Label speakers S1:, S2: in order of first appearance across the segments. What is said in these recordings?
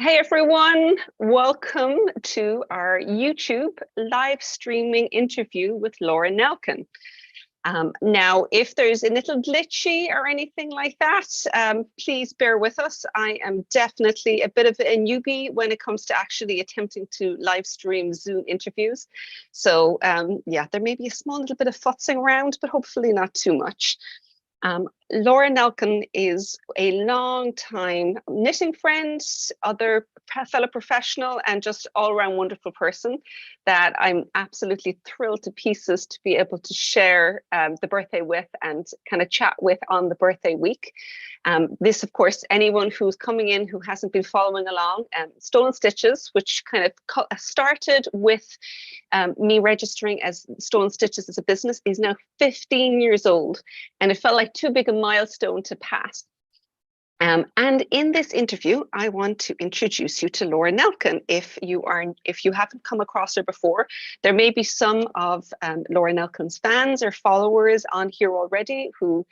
S1: Hey everyone, welcome to our YouTube live streaming interview with Laura Nelkin. Now, if there's a little glitchy or anything like that, please bear with us. I am definitely a bit of a newbie when it comes to actually attempting to live stream Zoom interviews. So yeah, there may be a small little bit of futzing around, but hopefully not too much. Laura Nelkin is a long time knitting friend, other fellow professional, and just all around wonderful person that I'm absolutely thrilled to pieces to be able to share the birthday with and kind of chat with on the birthday week. This, of course, anyone who's coming in who hasn't been following along, Stolen Stitches, which kind of started with me registering as Stolen Stitches as a business, is now 15 years old. And it felt like too big a milestone to pass. And in this interview, I want to introduce you to Laura Nelkin. If you haven't come across her before, there may be some of Laura Nelkin's fans or followers on here already who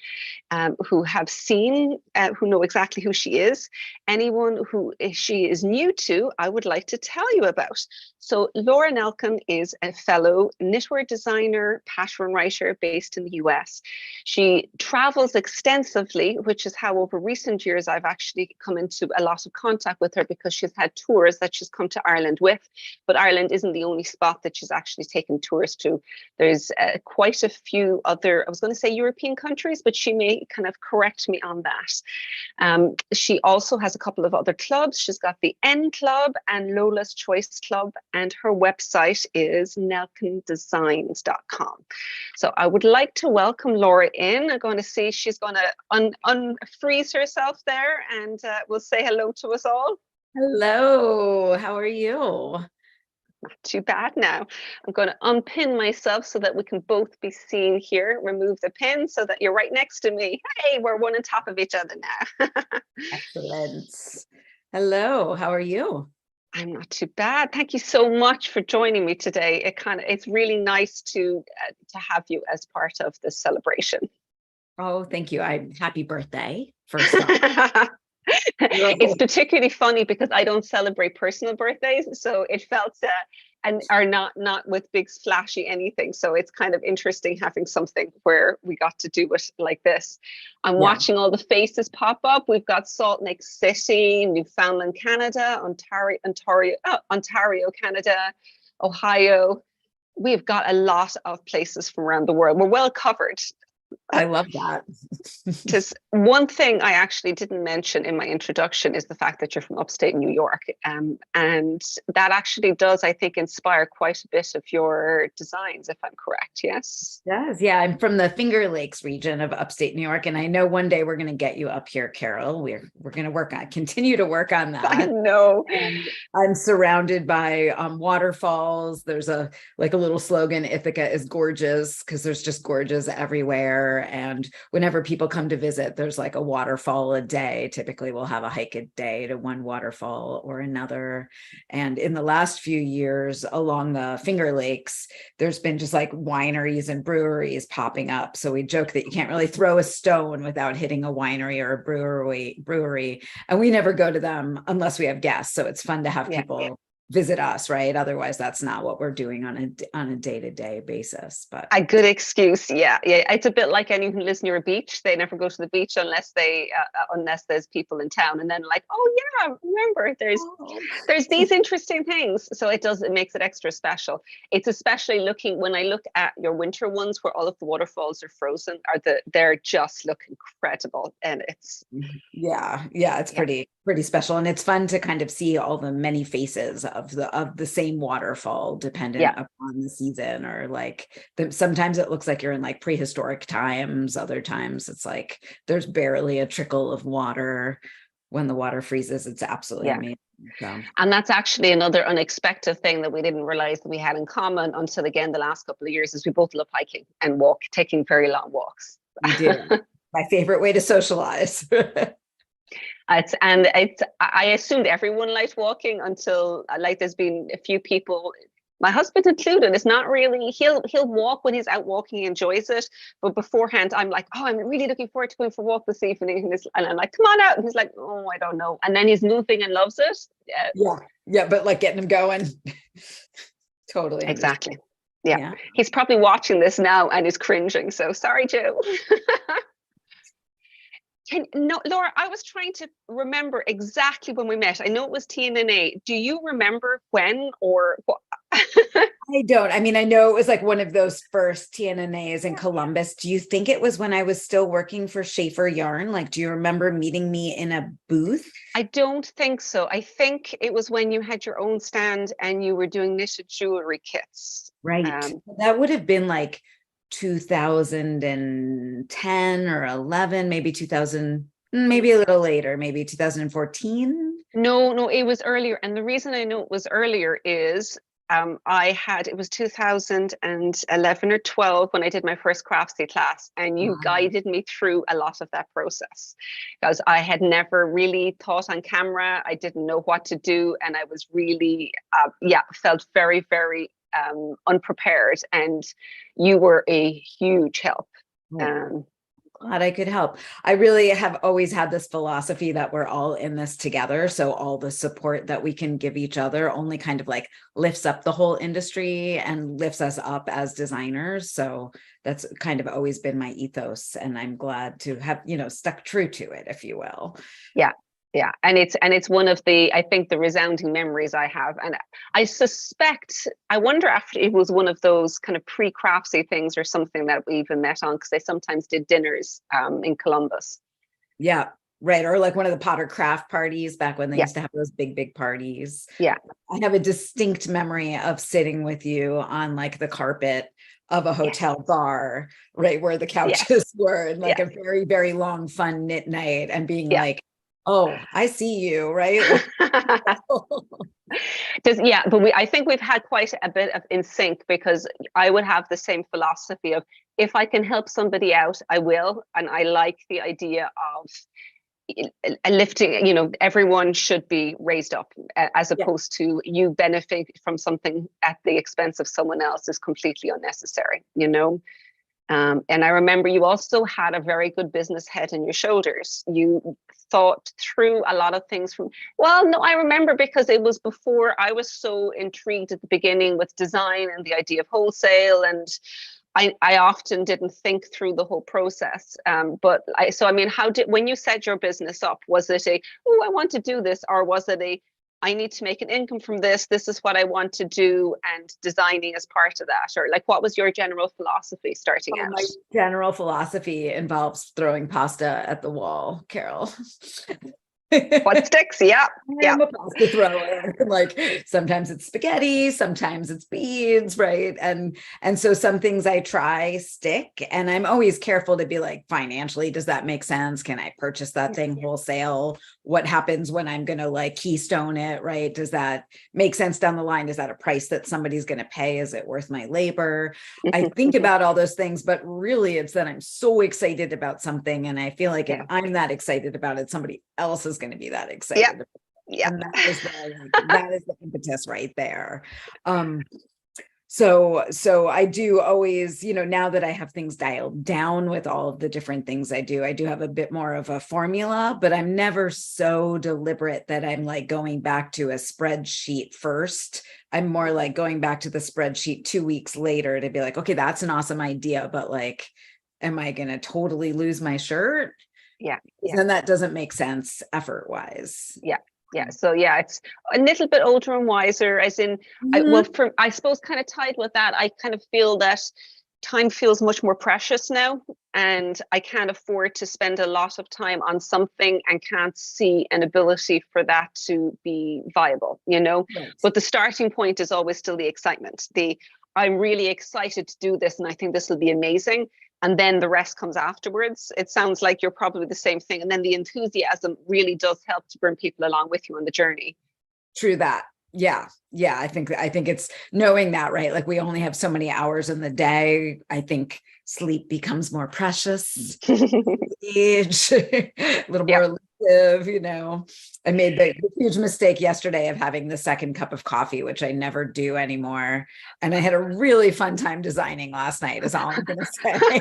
S1: have seen, who know exactly who she is. Anyone who she is new to, I would like to tell you about. So Laura Nelkin is a fellow knitwear designer, pattern writer based in the US. She travels extensively, which is how over recent years I've actually come into a lot of contact with her because she's had tours that she's come to Ireland with. But Ireland isn't the only spot that she's actually taken tours to. There's quite a few other, I was going to say European countries, but she may kind of correct me on that. She also has a couple of other clubs. She's got the N Club and Lola's Choice Club, and her website is nelkindesigns.com. So I would like to welcome Laura in. I'm going to see she's going to unfreeze herself there, and we'll say hello to us all.
S2: Hello, how are you?
S1: Not too bad now. I'm going to unpin myself so that we can both be seen here. Remove the pin so that you're right next to me. Hey, we're one on top of each other now.
S2: Excellent. Hello, how are you?
S1: I'm not too bad. Thank you so much for joining me today. It's really nice to have you as part of this celebration.
S2: Oh, thank you. Happy birthday, first off.
S1: It's particularly funny because I don't celebrate personal birthdays, so it felt and are not with big flashy anything. So it's kind of interesting having something where we got to do it like this. I'm watching all the faces pop up. We've got Salt Lake City, Newfoundland, Canada, Ontario, Canada, Ohio. We've got a lot of places from around the world. We're well covered.
S2: I love that.
S1: Just one thing I actually didn't mention in my introduction is the fact that you're from upstate New York. And that actually does, I think, inspire quite a bit of your designs, if I'm correct. Yes?
S2: It does. Yeah, I'm from the Finger Lakes region of upstate New York. And I know one day we're going to get you up here, Carol. We're going to continue to work on that.
S1: I know.
S2: And I'm surrounded by waterfalls. There's a little slogan, Ithaca is gorgeous, because there's just gorgeous everywhere. And whenever people come to visit, there's like a waterfall a day. Typically we'll have a hike a day to one waterfall or another. And in the last few years along the Finger Lakes, there's been just like wineries and breweries popping up. So we joke that you can't really throw a stone without hitting a winery or a brewery. And we never go to them unless we have guests. So it's fun to have people visit us, right? Otherwise, that's not what we're doing on a day-to-day basis. But
S1: a good excuse, yeah. It's a bit like anyone who lives near a beach. They never go to the beach unless there's people in town, and then like, oh yeah, remember there's these interesting things. So it makes it extra special. It's especially when I look at your winter ones where all of the waterfalls are frozen. They're just look incredible, and it's
S2: it's pretty special, and it's fun to kind of see all the many faces of the same waterfall dependent upon the season, or like sometimes it looks like you're in like prehistoric times. Other times it's like there's barely a trickle of water. When the water freezes, it's absolutely amazing. So.
S1: And that's actually another unexpected thing that we didn't realize that we had in common until again the last couple of years is we both love hiking and taking very long walks.
S2: We do. My favorite way to socialize.
S1: I assumed everyone liked walking until like there's been a few people My husband included. It's not really, he'll walk when he's out walking, he enjoys it. But beforehand, I'm like, oh, I'm really looking forward to going for a walk this evening. And I'm like, come on out. And he's like, oh, I don't know. And then he's moving and loves it.
S2: Yeah. Yeah. But like getting him going. Totally.
S1: Exactly. Yeah. He's probably watching this now and is cringing. So sorry, Joe. No, Laura, I was trying to remember exactly when we met. I know it was TNNA. Do you remember when or what?
S2: I don't. I mean, I know it was like one of those first TNNAs in Columbus. Do you think it was when I was still working for Schaefer Yarn? Like, do you remember meeting me in a booth?
S1: I don't think so. I think it was when you had your own stand and you were doing knitted jewelry kits.
S2: Right. That would have been like 2010 or 11, maybe 2000, maybe a little later, maybe 2014.
S1: No, it was earlier. And the reason I know it was earlier is it was 2011 or 12 when I did my first Craftsy class, and you guided me through a lot of that process, because I had never really taught on camera. I didn't know what to do. And I was really, felt very, very unprepared, and you were a huge help.
S2: Glad I could help. I really have always had this philosophy that we're all in this together. So all the support that we can give each other only kind of like lifts up the whole industry and lifts us up as designers. So that's kind of always been my ethos. And I'm glad to have, stuck true to it, if you will.
S1: Yeah. Yeah. And it's one of the, I think, the resounding memories I have. And I wonder if it was one of those kind of pre-Craftsy things or something that we even met on, because they sometimes did dinners in Columbus.
S2: Yeah. Right. Or like one of the Potter craft parties back when they used to have those big parties.
S1: Yeah.
S2: I have a distinct memory of sitting with you on like the carpet of a hotel bar, right, where the couches were, and like a very, very long, fun knit night, and being like, oh, I see you, right?
S1: I think we've had quite a bit of in sync, because I would have the same philosophy of, if I can help somebody out, I will. And I like the idea of lifting, everyone should be raised up, as opposed to you benefit from something at the expense of someone else is completely unnecessary, And I remember you also had a very good business head on your shoulders. You thought through a lot of things I remember, because it was before I was so intrigued at the beginning with design and the idea of wholesale. And I often didn't think through the whole process. When you set your business up, was it I want to do this? Or was it I need to make an income from this. This is what I want to do, and designing as part of that? Or like, what was your general philosophy starting out?
S2: My general philosophy involves throwing pasta at the wall, Carol.
S1: What sticks? Yeah.
S2: I'm a pasta thrower. Like, sometimes it's spaghetti, sometimes it's beads, right? And so some things I try stick, and I'm always careful to be like, financially, does that make sense? Can I purchase that thing wholesale? What happens when I'm going to like keystone it, right? Does that make sense down the line? Is that a price that somebody's going to pay? Is it worth my labor? I think about all those things, but really it's that I'm so excited about something, and I feel like if I'm that excited about it, somebody else is going to be that excited. And that is the impetus right there. So I do always, now that I have things dialed down with all of the different things I do have a bit more of a formula, but I'm never so deliberate that I'm like going back to a spreadsheet first. I'm more like going back to the spreadsheet 2 weeks later to be like, okay, that's an awesome idea, but like, am I going to totally lose my shirt?
S1: Yeah.
S2: Then that doesn't make sense effort wise.
S1: Yeah. So it's a little bit older and wiser, as in, I suppose kind of tied with that, I kind of feel that time feels much more precious now, and I can't afford to spend a lot of time on something and can't see an ability for that to be viable, Right. But the starting point is always still the excitement. I'm really excited to do this, and I think this will be amazing. And then the rest comes afterwards. It sounds like you're probably the same thing. And then the enthusiasm really does help to bring people along with you on the journey.
S2: True that. Yeah. I think it's knowing that, right? Like, we only have so many hours in the day. I think sleep becomes more precious. Age, a little more productive, you know. I made the huge mistake yesterday of having the second cup of coffee, which I never do anymore. And I had a really fun time designing last night, is all I'm going to say.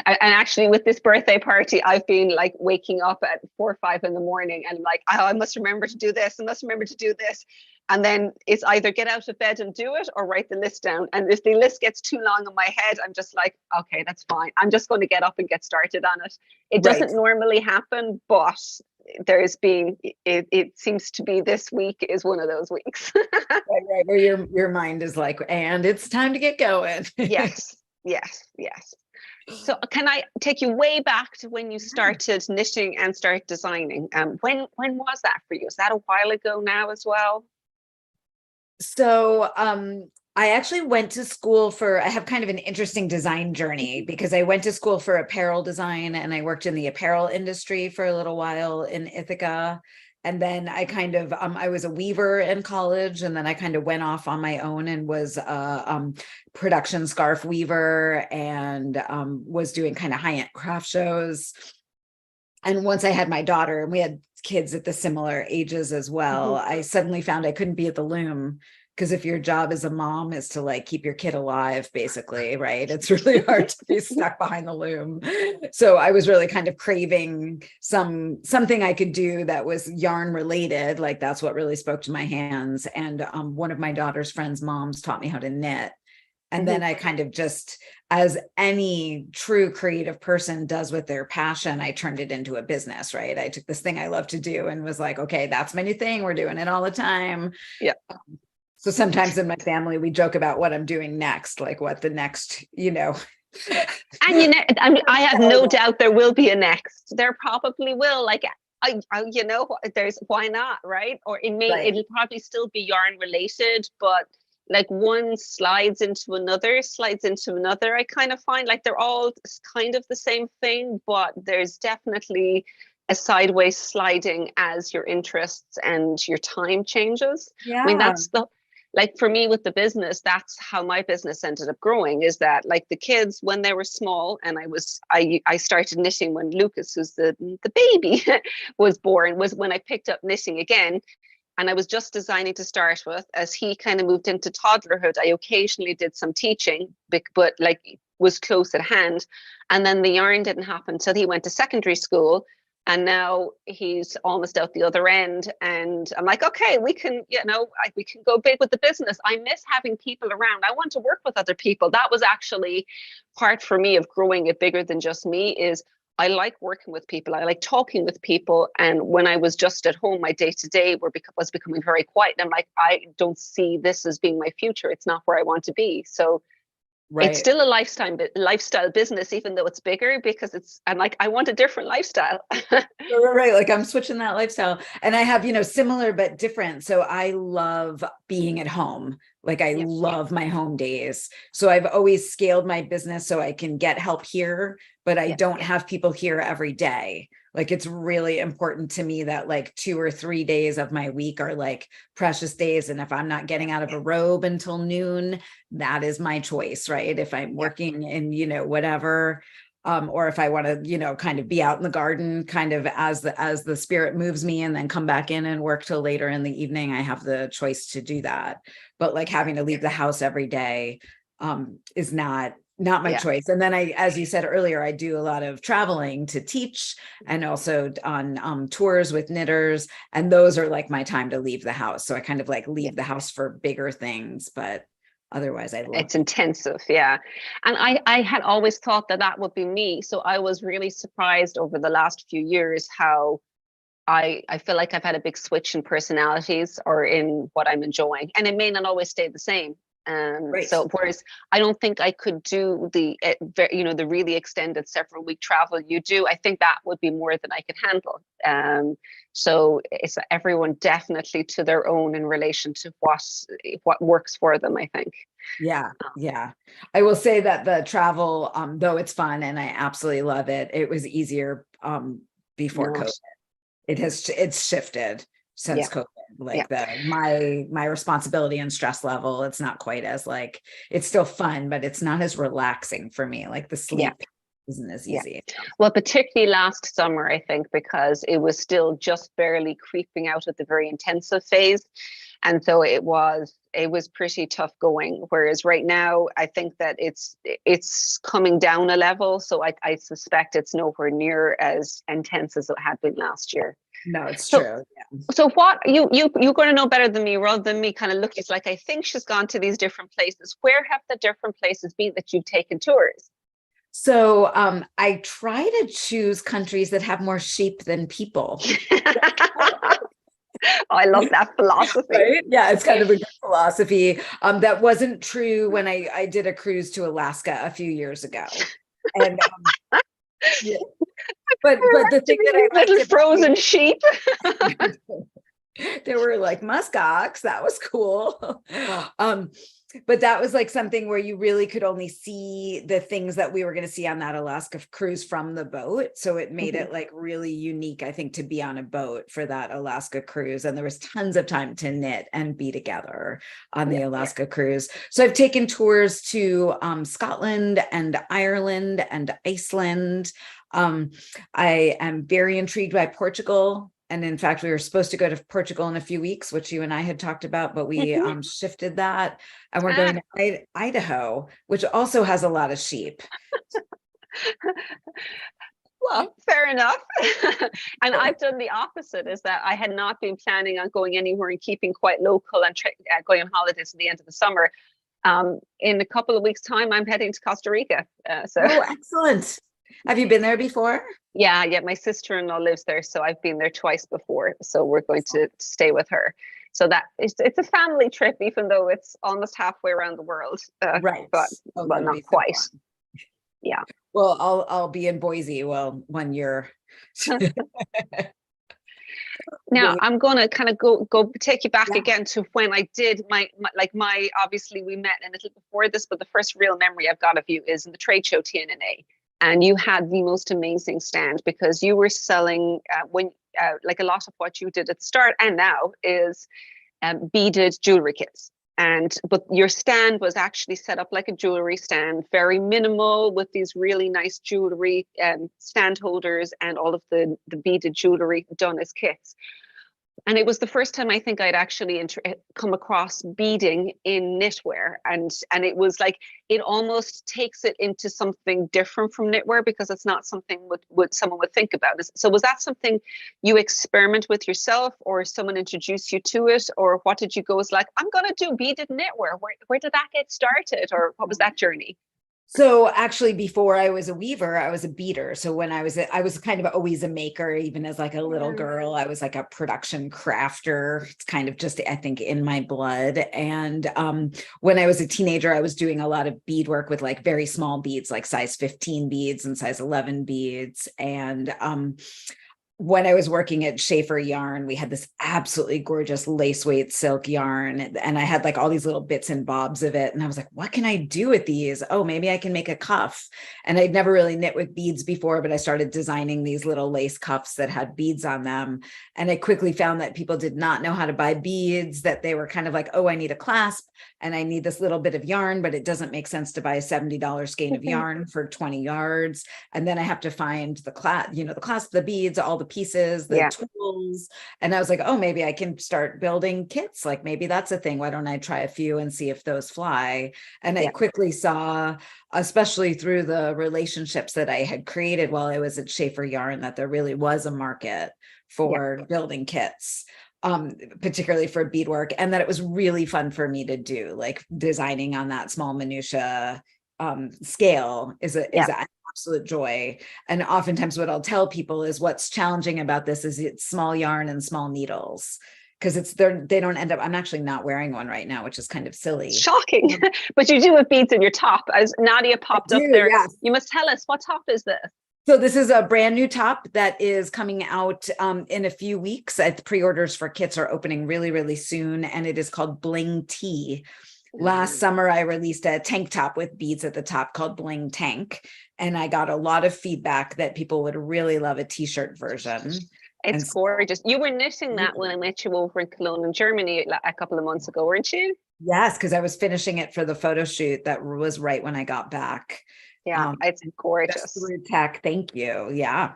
S1: And actually with this birthday party, I've been like waking up at 4 or 5 in the morning and like, oh, I must remember to do this. I must remember to do this. And then it's either get out of bed and do it or write the list down. And if the list gets too long in my head, I'm just like, okay, that's fine. I'm just going to get up and get started on it. It doesn't normally happen, but there's been, it seems to be this week is one of those weeks.
S2: Right, where your mind is like, and it's time to get going.
S1: Yes. So can I take you way back to when you started knitting and start designing? When was that for you? Is that a while ago now as well?
S2: So I actually went to school I have kind of an interesting design journey because I went to school for apparel design and I worked in the apparel industry for a little while in Ithaca. And then I kind of, I was a weaver in college, and then I kind of went off on my own and was a production scarf weaver and was doing kind of high-end craft shows. And once I had my daughter, and we had kids at the similar ages as well, I suddenly found I couldn't be at the loom. Because if your job as a mom is to like keep your kid alive, basically, right? It's really hard to be stuck behind the loom. So I was really kind of craving something I could do that was yarn related. Like that's what really spoke to my hands. And one of my daughter's friends' moms taught me how to knit. And then I kind of just, as any true creative person does with their passion, I turned it into a business, right? I took this thing I love to do and was like, okay, that's my new thing. We're doing it all the time.
S1: Yeah.
S2: So sometimes in my family, we joke about what I'm doing next, like what the next, And
S1: I have no doubt there will be a next. There probably will. Like, there's why not, right? Or it'll probably still be yarn related, but like one slides into another. I kind of find like they're all kind of the same thing, but there's definitely a sideways sliding as your interests and your time changes.
S2: Yeah.
S1: I mean, like for me with the business, that's how my business ended up growing, is that like the kids, when they were small, and I started knitting when Lucas, who's the baby, was born, was when I picked up knitting again. And I was just designing to start with. As he kind of moved into toddlerhood, I occasionally did some teaching, but like was close at hand. And then the yarn didn't happen till he went to secondary school. And now he's almost out the other end. And I'm like, okay, we can go big with the business. I miss having people around. I want to work with other people. That was actually part for me of growing it bigger than just me, is I like working with people. I like talking with people. And when I was just at home, my day-to-day was becoming very quiet. And I'm like, I don't see this as being my future. It's not where I want to be. So it's still a lifestyle business, even though it's bigger, because I'm like, I want a different lifestyle.
S2: Right. Like I'm switching that lifestyle, and I have, similar but different. So I love being at home. Like I love my home days. So I've always scaled my business so I can get help here, but I don't have people here every day. Like it's really important to me that like 2 or 3 days of my week are like precious days. And if I'm not getting out of a robe until noon, that is my choice, right? If I'm working in, whatever, or if I want to, kind of be out in the garden, kind of as the spirit moves me, and then come back in and work till later in the evening, I have the choice to do that. But like having to leave the house every day is not my choice. And then as you said earlier, I do a lot of traveling to teach, and also on tours with knitters. And those are like my time to leave the house. So I kind of like leave the house for bigger things, but otherwise it's
S1: intensive. Yeah. And I had always thought that would be me. So I was really surprised over the last few years how I feel like I've had a big switch in personalities or in what I'm enjoying. And it may not always stay the same. So whereas I don't think I could do the really extended several week travel you do, I think that would be more than I could handle. So it's everyone definitely to their own in relation to what works for them, I think.
S2: Yeah. I will say that the travel, though it's fun and I absolutely love it, it was easier before COVID. It's shifted since COVID. Like my responsibility and stress level, it's not quite as like, it's still fun, but it's not as relaxing for me. Like the sleep isn't as
S1: Yeah.
S2: easy.
S1: Well, particularly last summer, I think, because it was still just barely creeping out of the very intensive phase. And so it was pretty tough going. Whereas right now, I think that it's coming down a level. So I suspect it's nowhere near as intense as it had been last year.
S2: No, it's
S1: So
S2: true. Yeah.
S1: so what you're going to know better than me, rather than me kind of looking. It's like, I think she's gone to these different places. Where have the different places been that you've taken tours?
S2: So I try to choose countries that have more sheep than people.
S1: I love that philosophy.
S2: Right? Yeah, it's kind of a good philosophy. That wasn't true when I did a cruise to Alaska a few years ago. And yeah. But the thing that I
S1: little
S2: liked
S1: frozen sheep.
S2: there were like muskox. That was cool. But that was like something where you really could only see the things that we were going to see on that Alaska cruise from the boat. So it made it like really unique, I think, to be on a boat for that Alaska cruise. And there was tons of time to knit and be together on the Alaska cruise. So I've taken tours to Scotland and Ireland and Iceland. I am very intrigued by Portugal. And in fact, we were supposed to go to Portugal in a few weeks, which you and I had talked about, but we shifted that. And we're going to Idaho, which also has a lot of sheep.
S1: Well, fair enough. And I've done the opposite, is that I had not been planning on going anywhere and keeping quite local and going on holidays at the end of the summer. In a couple of weeks' time, I'm heading to Costa Rica.
S2: Oh, excellent. Have you been there before?
S1: Yeah, my sister-in-law lives there, so I've been there twice before. So we're going to stay with her. So that it's a family trip, even though it's almost halfway around the world.
S2: Right,
S1: but not quite. Yeah.
S2: Well, I'll be in Boise when you're.
S1: Now I'm gonna kind of go take you back again to when I did my obviously we met a little before this, but the first real memory I've got of you is in the trade show TNNA. And you had the most amazing stand, because you were selling like a lot of what you did at the start and now is beaded jewelry kits. But your stand was actually set up like a jewelry stand, very minimal, with these really nice jewelry stand holders and all of the beaded jewelry done as kits. And it was the first time I think I'd actually come across beading in knitwear. And it was like, it almost takes it into something different from knitwear, because it's not something someone would think about. So was that something you experiment with yourself, or someone introduced you to it? Or what did you go, was like, I'm going to do beaded knitwear? Where did that get started? Or what was that journey?
S2: So actually, before I was a weaver, I was a beater. So when I was kind of always a maker, even as like a little girl, I was like a production crafter. It's kind of just, I think, in my blood. And when I was a teenager, I was doing a lot of beadwork with like very small beads, like size 15 beads and size 11 beads. And when I was working at Schaefer Yarn, we had this absolutely gorgeous lace weight silk yarn. And I had like all these little bits and bobs of it. And I was like, what can I do with these? Oh, maybe I can make a cuff. And I'd never really knit with beads before, but I started designing these little lace cuffs that had beads on them. And I quickly found that people did not know how to buy beads, that they were kind of like, oh, I need a clasp and I need this little bit of yarn, but it doesn't make sense to buy a $70 skein of yarn for 20 yards. And then I have to find the clasp, the beads, all the pieces, the tools. And I was like, oh, maybe I can start building kits. Like maybe that's a thing. Why don't I try a few and see if those fly? And I quickly saw, especially through the relationships that I had created while I was at Schaefer Yarn, that there really was a market for building kits, particularly for beadwork, and that it was really fun for me to do. Like designing on that small minutia scale is an absolute joy. And oftentimes what I'll tell people is what's challenging about this is it's small yarn and small needles, because they don't end up, I'm actually not wearing one right now, which is kind of silly.
S1: Shocking. But you do have beads in your top, as Nadia popped up there.
S2: Yes.
S1: You must tell us, what top is this?
S2: So this is a brand new top that is coming out in a few weeks. Pre-orders for kits are opening really, really soon. And it is called Bling Tee. Last summer, I released a tank top with beads at the top called Bling Tank. And I got a lot of feedback that people would really love a t-shirt version.
S1: It's gorgeous. You were knitting that when I met you over in Cologne in Germany a couple of months ago, weren't you?
S2: Yes, because I was finishing it for the photo shoot that was right when I got back.
S1: Yeah, it's
S2: Just
S1: gorgeous.
S2: through tech. Thank you. Yeah.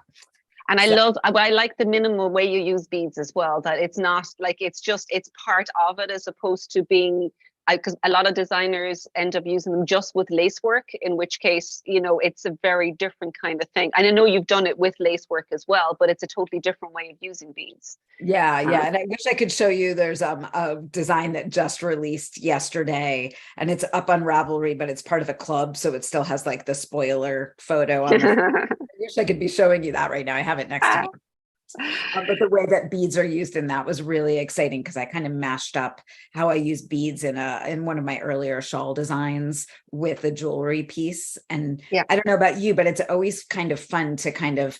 S1: And
S2: So,
S1: I like the minimal way you use beads as well, that it's not like it's part of it as opposed to being, because a lot of designers end up using them just with lace work, in which case, it's a very different kind of thing. And I know you've done it with lace work as well, but it's a totally different way of using beads.
S2: yeah. And I wish I could show you, there's a design that just released yesterday and it's up on Ravelry, but it's part of a club. So it still has like the spoiler photo on the I wish I could be showing you that right now. I have it next to me. But the way that beads are used in that was really exciting because I kind of mashed up how I use beads in one of my earlier shawl designs with a jewelry piece. And
S1: Yeah.
S2: I don't know about you, but it's always kind of fun to kind of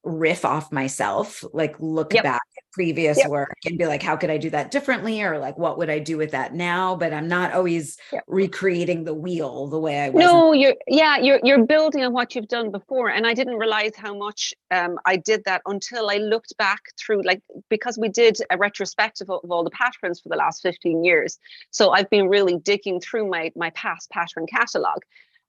S2: riff off myself, like look
S1: Yep.
S2: back at previous
S1: Yep.
S2: work and be like, how could I do that differently? Or like, what would I do with that now? But I'm not always
S1: Yep.
S2: recreating the wheel the way I was.
S1: No, you're building on what you've done before. And I didn't realize how much I did that until I looked back through, like, because we did a retrospective of all the patterns for the last 15 years. So I've been really digging through my past pattern catalog.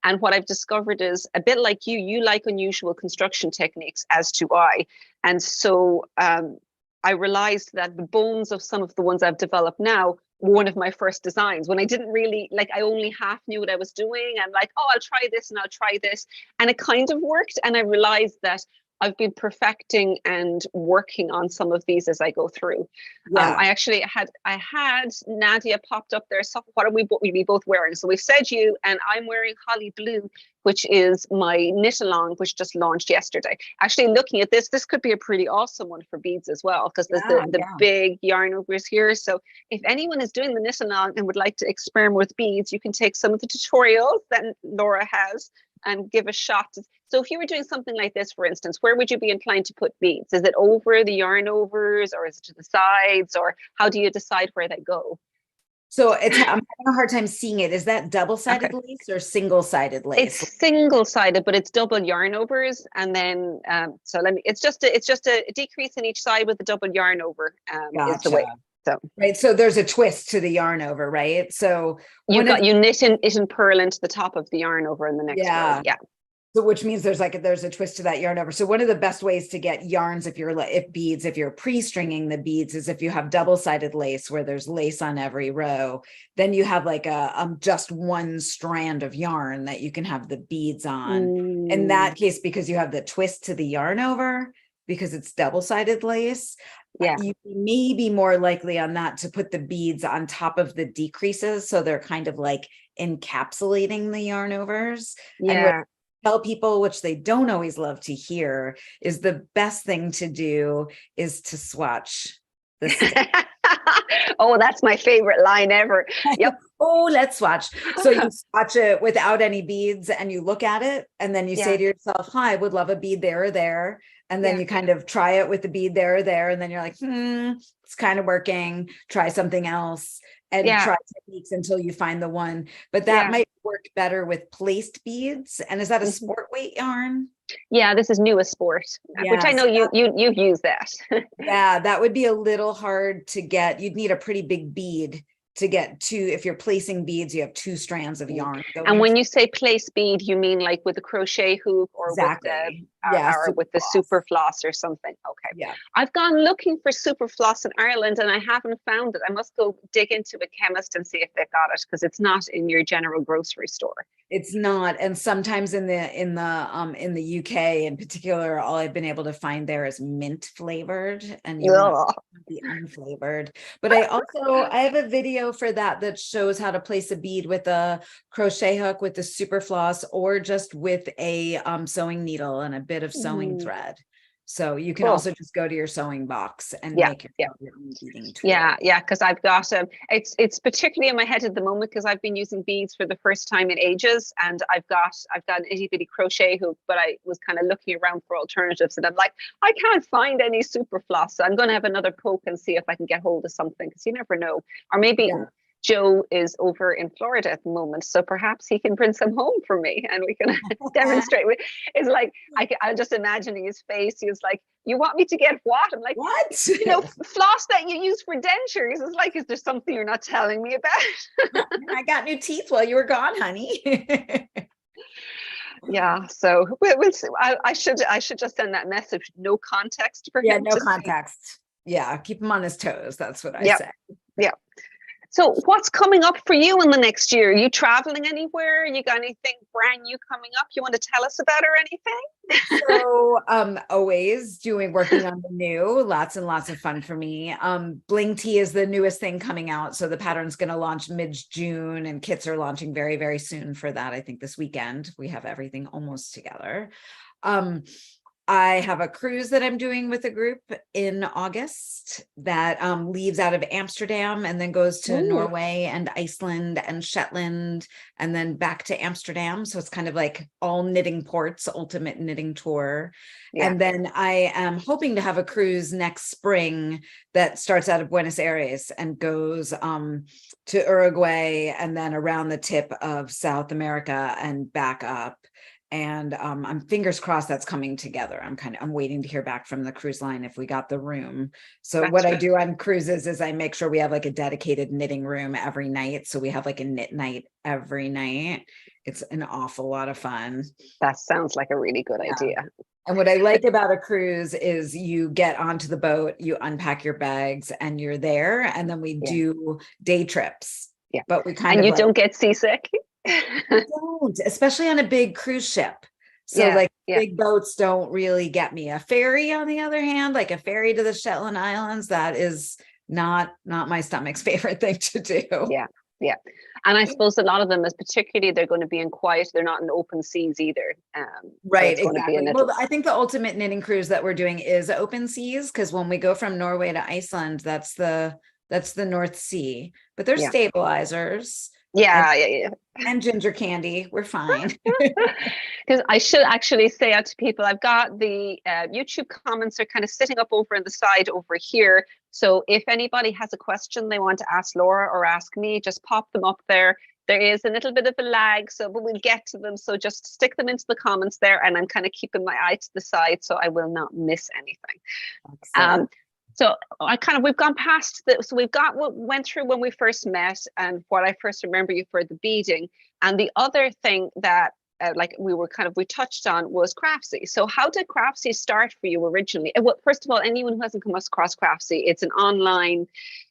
S1: And what I've discovered is, a bit like you like unusual construction techniques, as do I. And so I realized that the bones of some of the ones I've developed now were one of my first designs, when I didn't really, like, I only half knew what I was doing. And like, oh, I'll try this and I'll try this. And it kind of worked. And I realized that I've been perfecting and working on some of these as I go through.
S2: Yeah.
S1: I had Nadia popped up there. So what are we both wearing? So we've said you, and I'm wearing Holly Blue, which is my knit along, which just launched yesterday. Actually, looking at this could be a pretty awesome one for beads as well, because there's the big yarn overs here. So if anyone is doing the knit along and would like to experiment with beads, you can take some of the tutorials that Laura has and give a shot. So if you were doing something like this, for instance, where would you be inclined to put beads? Is it over the yarn overs, or is it to the sides, or how do you decide where they go?
S2: So I'm having a hard time seeing it. Is that double-sided lace or single-sided lace?
S1: It's single-sided, but it's double yarn overs. And then, it's just a decrease in each side with the double yarn over is the way. So
S2: right, so there's a twist to the yarn over, right? So
S1: you knit and purl into the top of the yarn over in the next row. Yeah.
S2: So which means there's a twist to that yarn over. So one of the best ways to get yarns, if you're pre-stringing the beads, is if you have double-sided lace where there's lace on every row, then you have like a just one strand of yarn that you can have the beads on. In that case, because you have the twist to the yarn over, because it's double-sided lace, you may be more likely on that to put the beads on top of the decreases, so they're kind of like encapsulating the yarn overs. And what I tell people, which they don't always love to hear, is the best thing to do is to swatch the stitch.
S1: Oh, that's my favorite line ever. Yep.
S2: Oh, let's swatch. So you swatch it without any beads and you look at it and then you say to yourself, hi, I would love a bead there or there. And then you kind of try it with the bead there or there. And then you're like, it's kind of working. Try something else and try techniques until you find the one. But that might work better with placed beads. And is that a sport weight yarn?
S1: Yeah, this is Newest Sport, which I know you've used that.
S2: Yeah, that would be a little hard to get. You'd need a pretty big bead to get two. If you're placing beads, you have two strands of yarn.
S1: And when you say place bead, you mean like with a crochet hook or with the super floss or something? Okay.
S2: Yeah.
S1: I've gone looking for super floss in Ireland and I haven't found it. I must go dig into a chemist and see if they've got it, because it's not in your general grocery store.
S2: It's not. And sometimes in the UK in particular, all I've been able to find there is mint flavored, and you want the unflavored. But I have a video for that shows how to place a bead with a crochet hook, with the super floss, or just with a sewing needle and a bit of sewing thread. So you can also just go to your sewing box and make your own beading tool.
S1: Yeah, because I've got it's particularly in my head at the moment because I've been using beads for the first time in ages, and I've got an itty bitty crochet hook, but I was kind of looking around for alternatives, and I'm like, I can't find any super floss. So I'm going to have another poke and see if I can get hold of something, because you never know. Or maybe Joe is over in Florida at the moment, so perhaps he can bring some home for me and we can demonstrate. It's like, I'm just imagining his face. He was like, you want me to get what? I'm like,
S2: what?
S1: Floss that you use for dentures. It's like, is there something you're not telling me about?
S2: I got new teeth while you were gone, honey.
S1: Yeah, so we'll see. I should just send that message. No context for
S2: Yeah,
S1: him
S2: no
S1: to see.
S2: context. Yeah, keep him on his toes. That's what I
S1: Yep,
S2: say.
S1: yep. So what's coming up for you in the next year? Are you traveling anywhere? You got anything brand new coming up you want to tell us about or anything?
S2: So always working on the new, lots and lots of fun for me. Bling Tea is the newest thing coming out. So the pattern's going to launch mid-June and kits are launching very, very soon for that. I think this weekend we have everything almost together. I have a cruise that I'm doing with a group in August that leaves out of Amsterdam and then goes to
S1: Ooh.
S2: Norway and Iceland and Shetland and then back to Amsterdam. So it's kind of like all knitting ports, ultimate knitting tour.
S1: Yeah.
S2: And then I am hoping to have a cruise next spring that starts out of Buenos Aires and goes to Uruguay and then around the tip of South America and back up. And I'm fingers crossed that's coming together. I'm waiting to hear back from the cruise line if we got the room. So
S1: That's
S2: what
S1: good.
S2: I do on cruises is I make sure we have like a dedicated knitting room every night. So we have like a knit night every night. It's an awful lot of fun.
S1: That sounds like a really good idea.
S2: And what I like about a cruise is you get onto the boat, you unpack your bags and you're there. And then we do day trips.
S1: Yeah.
S2: But we kind
S1: and
S2: of
S1: you don't get seasick.
S2: don't, especially on a big cruise ship. So big boats don't really get me. A ferry, on the other hand, like a ferry to the Shetland Islands, that is not my stomach's favorite thing to do.
S1: Yeah. Yeah. And I suppose a lot of them is particularly they're going to be in quiet. They're not in open seas either.
S2: Right.
S1: So
S2: Exactly. Well, I think the ultimate knitting cruise that we're doing is open seas, because when we go from Norway to Iceland, that's the North Sea, but there's stabilizers.
S1: Yeah.
S2: And ginger candy. We're fine.
S1: Because I should actually say out to people, I've got the YouTube comments are kind of sitting up over on the side over here. So if anybody has a question they want to ask Laura or ask me, just pop them up there. There is a little bit of a lag, but we'll get to them. So just stick them into the comments there, and I'm kind of keeping my eye to the side so I will not miss anything. So we've gone past so we've got what went through when we first met and what I first remember you for the beading. And the other thing that we touched on was Craftsy. So how did Craftsy start for you originally? Well, first of all, anyone who hasn't come across Craftsy, it's an online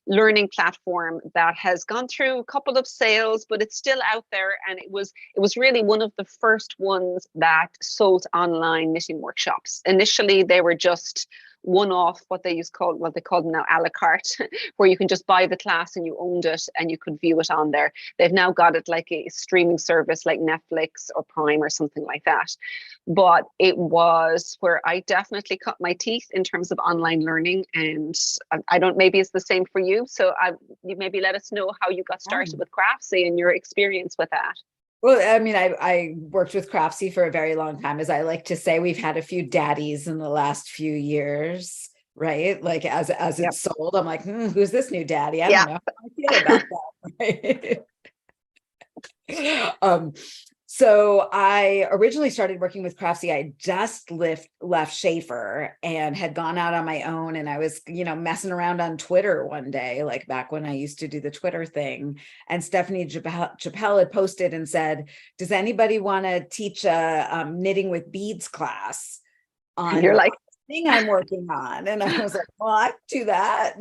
S1: learning platform that has gone through a couple of sales, but it's still out there. And it was really one of the first ones that sold online knitting workshops. Initially, they were just one-off, what they call now a la carte, where you can just buy the class and you owned it and you could view it on there. They've now got it like a streaming service like Netflix or Prime or something like that. But it was where I definitely cut my teeth in terms of online learning. And I don't, maybe it's the same for you. So you maybe let us know how you got started with Craftsy and your experience with that.
S2: Well, I mean, I worked with Craftsy for a very long time. As I like to say, we've had a few daddies in the last few years, right? Like as it's sold, I'm like, who's this new daddy? I don't know how I feel about that, right? So I originally started working with Craftsy. I just left Schaefer and had gone out on my own. And I was, messing around on Twitter one day, like back when I used to do the Twitter thing. And Stephanie Chappelle had posted and said, does anybody want to teach a knitting with beads class on
S1: You're like,
S2: thing I'm working on? And I was like, well, I do that,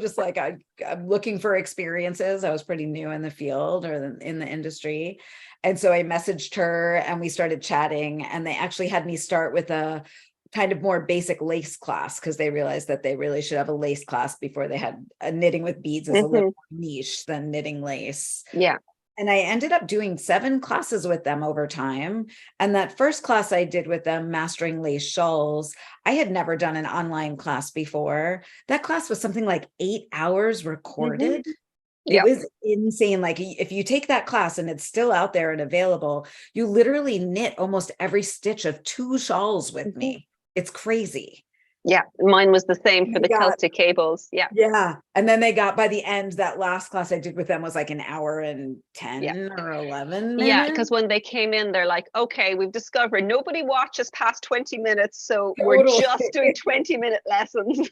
S2: just like I'm looking for experiences. I was pretty new in the field or in the industry. And so I messaged her and we started chatting, and they actually had me start with a kind of more basic lace class because they realized that they really should have a lace class before they had a knitting with beads as a little more niche than knitting lace.
S1: Yeah.
S2: And I ended up doing 7 classes with them over time. And that first class I did with them, Mastering Lace Shawls, I had never done an online class before. That class was something like 8 hours recorded. It was insane. Like if you take that class and it's still out there and available, you literally knit almost every stitch of 2 shawls with me. It's crazy.
S1: Yeah, mine was the same for the Celtic cables. Yeah.
S2: And then they got, by the end, that last class I did with them was like an hour and 10 or 11 minutes.
S1: Yeah, because when they came in, they're like, okay, we've discovered nobody watches past 20 minutes. So we're just doing 20-minute lessons.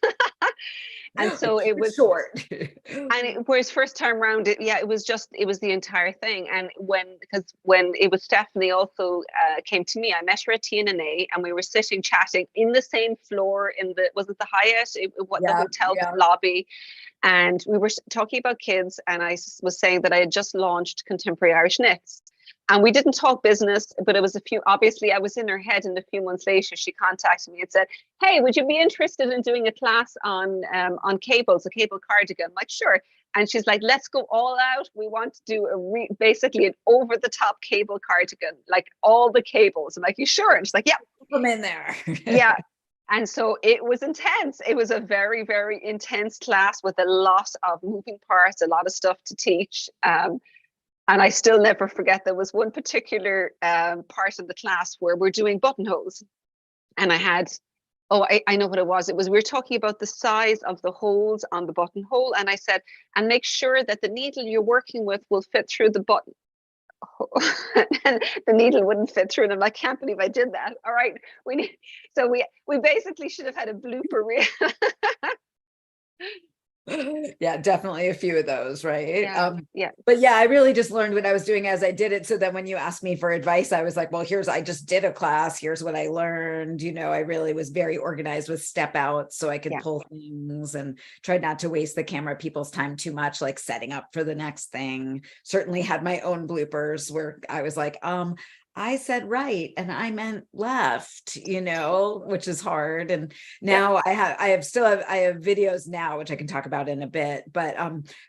S1: And so it was
S2: short.
S1: And whereas first time round, it was the entire thing. And when it was Stephanie also came to me, I met her at TNA and we were sitting chatting in the same floor was it the Hyatt, the hotel lobby. And we were talking about kids, and I was saying that I had just launched Contemporary Irish Knits. And we didn't talk business, but it was obviously I was in her head, and a few months later she contacted me and said, hey, would you be interested in doing a class on cables, a cable cardigan? I'm like, sure. And she's like, let's go all out. We want to do basically an over the top cable cardigan, like all the cables. I'm like, you sure? And she's like, yeah.
S2: Put them in there.
S1: Yeah. And so it was intense. It was a very, very intense class with a lot of moving parts, a lot of stuff to teach. And I still never forget, there was one particular part of the class where we're doing buttonholes. And I know what it was. We were talking about the size of the holes on the buttonhole. And I said, and make sure that the needle you're working with will fit through the button. And the needle wouldn't fit through, and I'm like, can't believe I did that. All right, we basically should have had a blooper reel.
S2: Yeah, definitely a few of those, right?
S1: Yeah.
S2: But yeah, I really just learned what I was doing as I did it. So then when you asked me for advice, I was like, well, I just did a class. Here's what I learned. I really was very organized with step outs so I could pull things and tried not to waste the camera people's time too much, like setting up for the next thing. Certainly had my own bloopers where I was like, I said right and I meant left, which is hard. And now I have videos now, which I can talk about in a bit, but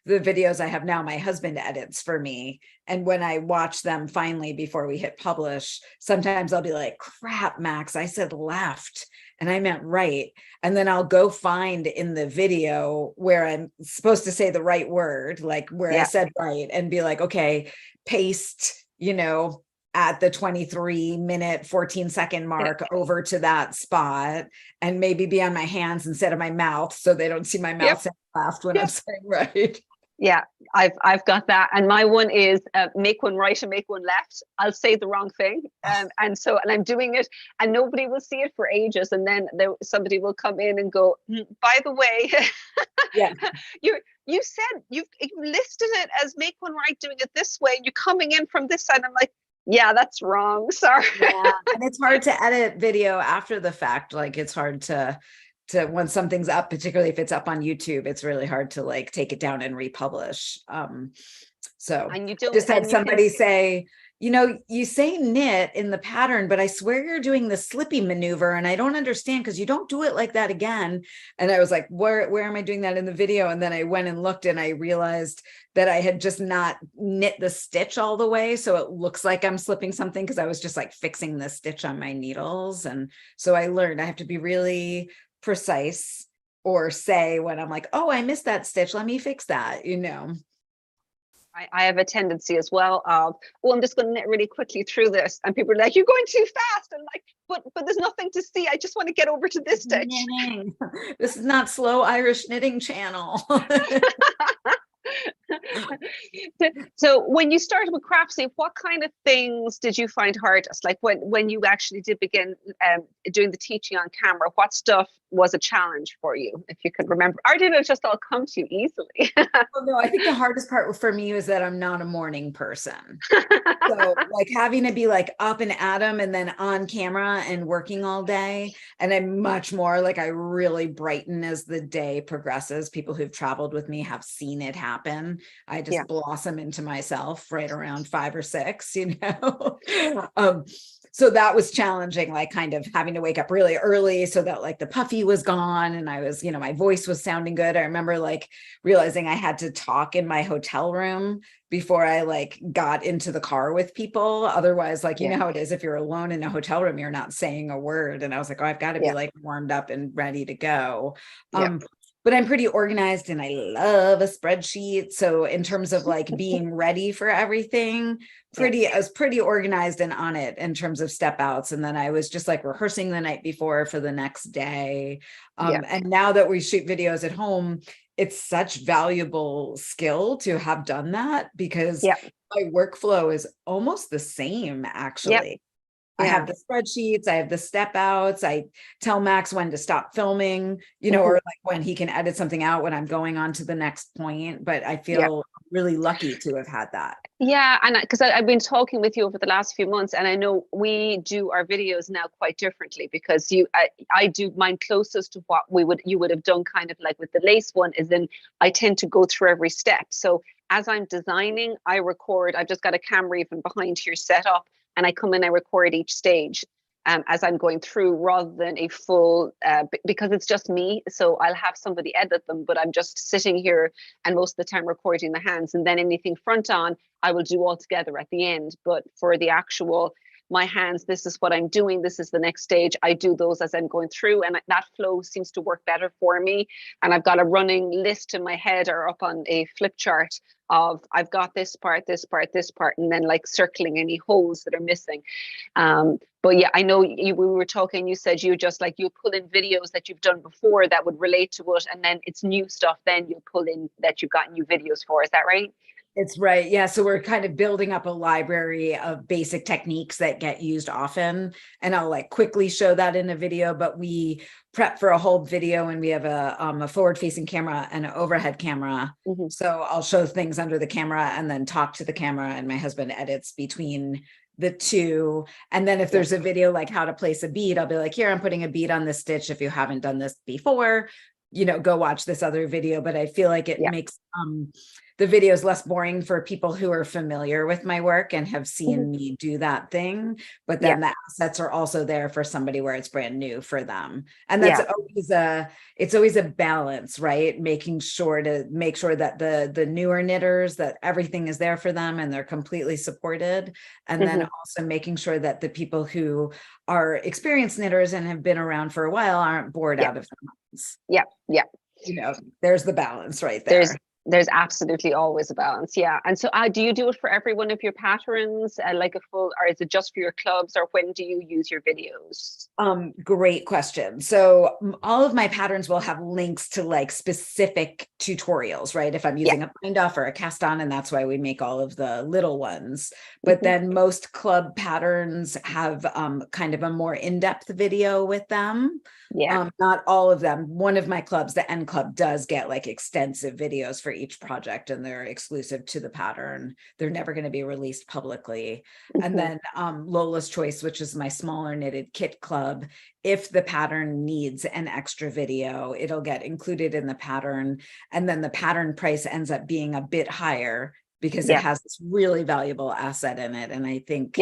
S2: the videos I have now, my husband edits for me. And when I watch them finally before we hit publish, sometimes I'll be like, crap, Max, I said left and I meant right. And then I'll go find in the video where I'm supposed to say the right word, like where I said right, and be like, okay, paste, at the 23-minute, 14-second mark over to that spot, and maybe be on my hands instead of my mouth so they don't see my mouth left when I'm saying right.
S1: Yeah, I've got that. And my one is make one right and make one left. I'll say the wrong thing. And I'm doing it and nobody will see it for ages. And then somebody will come in and go, by the way, you said you've listed it as make one right, doing it this way. You're coming in from this side. I'm like, yeah, that's wrong. Sorry.
S2: Yeah. And it's hard to edit video after the fact. Like it's hard to when something's up, particularly if it's up on YouTube, it's really hard to like take it down and republish. So
S1: and you don't
S2: just had somebody say, you say knit in the pattern, but I swear you're doing the slippy maneuver and I don't understand because you don't do it like that again. And I was like, where am I doing that in the video? And then I went and looked and I realized that I had just not knit the stitch all the way. So it looks like I'm slipping something because I was just like fixing the stitch on my needles. And so I learned I have to be really precise or say when I'm like, oh, I missed that stitch. Let me fix that,
S1: I have a tendency as well of, I'm just going to knit really quickly through this. And people are like, you're going too fast. And like, but there's nothing to see. I just want to get over to this stitch.
S2: This is not Slow Irish Knitting Channel.
S1: So when you started with Craftsy, what kind of things did you find hardest? Like when you actually did begin doing the teaching on camera, what stuff was a challenge for you, if you could remember? Or did it just all come to you easily?
S2: Well, no, I think the hardest part for me was that I'm not a morning person. So like having to be like up and at 'em and then on camera and working all day. And I'm much more like I really brighten as the day progresses. People who've traveled with me have seen it happen. I just blossom into myself right around 5 or 6, so that was challenging, like kind of having to wake up really early so that like the puffy was gone and I was, my voice was sounding good. I remember like realizing I had to talk in my hotel room before I like got into the car with people. Otherwise, like, you know how it is, if you're alone in a hotel room, you're not saying a word. And I was like, oh, I've got to be like warmed up and ready to go. But I'm pretty organized and I love a spreadsheet. So in terms of like being ready for everything, I was pretty organized and on it in terms of step outs. And then I was just like rehearsing the night before for the next day. And now that we shoot videos at home, it's such valuable skill to have done that because my workflow is almost the same actually. I
S1: Yeah.
S2: have the spreadsheets, I have the step outs. I tell Max when to stop filming,
S1: Mhm.
S2: or like when he can edit something out when I'm going on to the next point. But I
S1: Yeah.
S2: feel really lucky to have had that.
S1: Yeah, and because I've been talking with you over the last few months, and I know we do our videos now quite differently because I do mine closest to what you would have done, kind of like with the lace one, is then I tend to go through every step. So as I'm designing, I record. I've just got a camera even behind here set up, and I come in, I record each stage. As I'm going through, rather than a full, because it's just me. So I'll have somebody edit them, but I'm just sitting here and most of the time recording the hands, and then anything front on, I will do all together at the end. But for the actual, my hands, this is what I'm doing, this is the next stage, I do those as I'm going through, and that flow seems to work better for me. And I've got a running list in my head or up on a flip chart of I've got this part, this part, this part, and then like circling any holes that are missing. But yeah, I know we were talking, you said you just like you pull in videos that you've done before that would relate to it, and then it's new stuff then you'll pull in that you've got new videos for. Is that right?
S2: It's right. Yeah. So we're kind of building up a library of basic techniques that get used often. And I'll like quickly show that in a video, but we prep for a whole video and we have a forward facing camera and an overhead camera.
S1: Mm-hmm.
S2: So I'll show things under the camera and then talk to the camera, and my husband edits between the two. And then if there's a video like how to place a bead, I'll be like, here, I'm putting a bead on this stitch. If you haven't done this before, go watch this other video. But I feel like it makes the videos less boring for people who are familiar with my work and have seen me do that thing. But then the assets are also there for somebody where it's brand new for them. And that's always a balance, right? Making sure that the newer knitters, that everything is there for them and they're completely supported. And then also making sure that the people who are experienced knitters and have been around for a while aren't bored out of their minds.
S1: Yeah.
S2: There's the balance right there.
S1: There's absolutely always a balance. Yeah. And so do you do it for every one of your patterns, like a full, or is it just for your clubs, or when do you use your videos?
S2: Great question. So all of my patterns will have links to like specific tutorials, right? If I'm using a bind off or a cast on, and that's why we make all of the little ones. But then most club patterns have kind of a more in-depth video with them. Not all of them. One of my clubs, the N Club, does get like extensive videos for each project, and they're exclusive to the pattern. They're never going to be released publicly. And then Lola's Choice, which is my smaller knitted kit club, if the pattern needs an extra video, it'll get included in the pattern. And then the pattern price ends up being a bit higher because it has this really valuable asset in it. And I think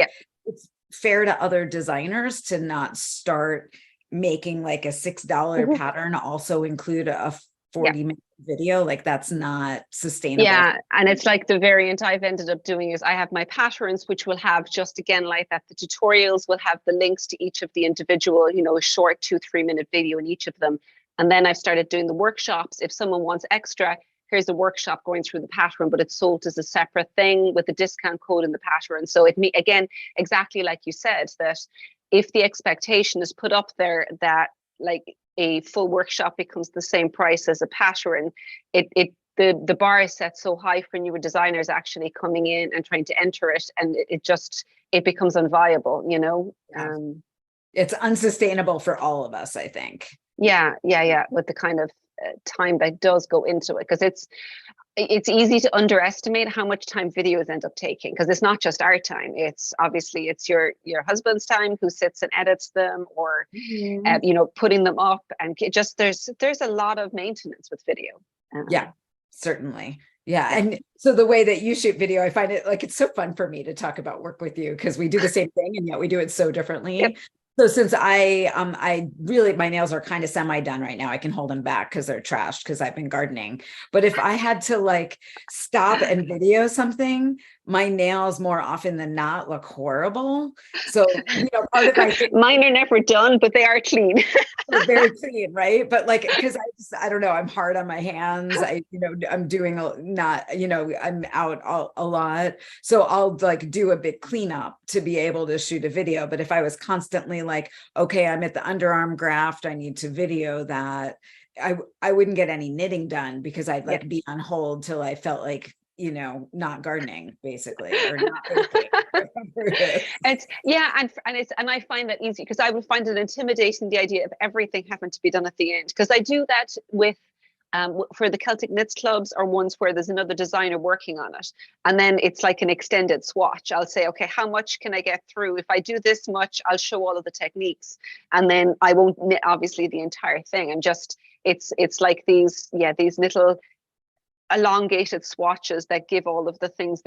S2: it's fair to other designers to not start making like a $6 pattern also include a 40-minute video. Like that's not sustainable.
S1: Yeah. And it's like the variant I've ended up doing is I have my patterns, which will have just again like that. The tutorials will have the links to each of the individual, a short 2-3 minute video in each of them. And then I've started doing the workshops. If someone wants extra, here's a workshop going through the pattern, but it's sold as a separate thing with a discount code in the pattern. So again, exactly like you said, that if the expectation is put up there that like a full workshop becomes the same price as a pattern, the bar is set so high for newer designers actually coming in and trying to enter it, and it becomes unviable,
S2: It's unsustainable for all of us, I think.
S1: Yeah, with the kind of time that does go into it, because it's easy to underestimate how much time videos end up taking, because it's not just our time. It's obviously your husband's time who sits and edits them, or putting them up, and just there's a lot of maintenance with video.
S2: Yeah, certainly. Yeah. And so the way that you shoot video, I find it like it's so fun for me to talk about work with you, because we do the same thing and yet we do it so differently. So since I really, my nails are kind of semi-done right now, I can hold them back because they're trashed because I've been gardening. But if I had to like stop and video something, my nails more often than not look horrible. So, part of my thing,
S1: mine are never done, but they are clean.
S2: They're very clean, right? But like, because I don't know, I'm hard on my hands. I'm doing I'm out a lot. So I'll like do a bit cleanup to be able to shoot a video. But if I was constantly like, okay, I'm at the underarm graft, I need to video that, I wouldn't get any knitting done, because I'd like be on hold till I felt like you know, not gardening basically, or not baking.
S1: It's yeah, and I find that easy because I would find it intimidating, the idea of everything having to be done at the end, because I do that with for the Celtic Knits clubs, or ones where there's another designer working on it. And then it's like an extended swatch. I'll say, okay, how much can I get through? If I do this much, I'll show all of the techniques. And then I won't knit obviously the entire thing. And just, it's like these little elongated swatches that give all of the things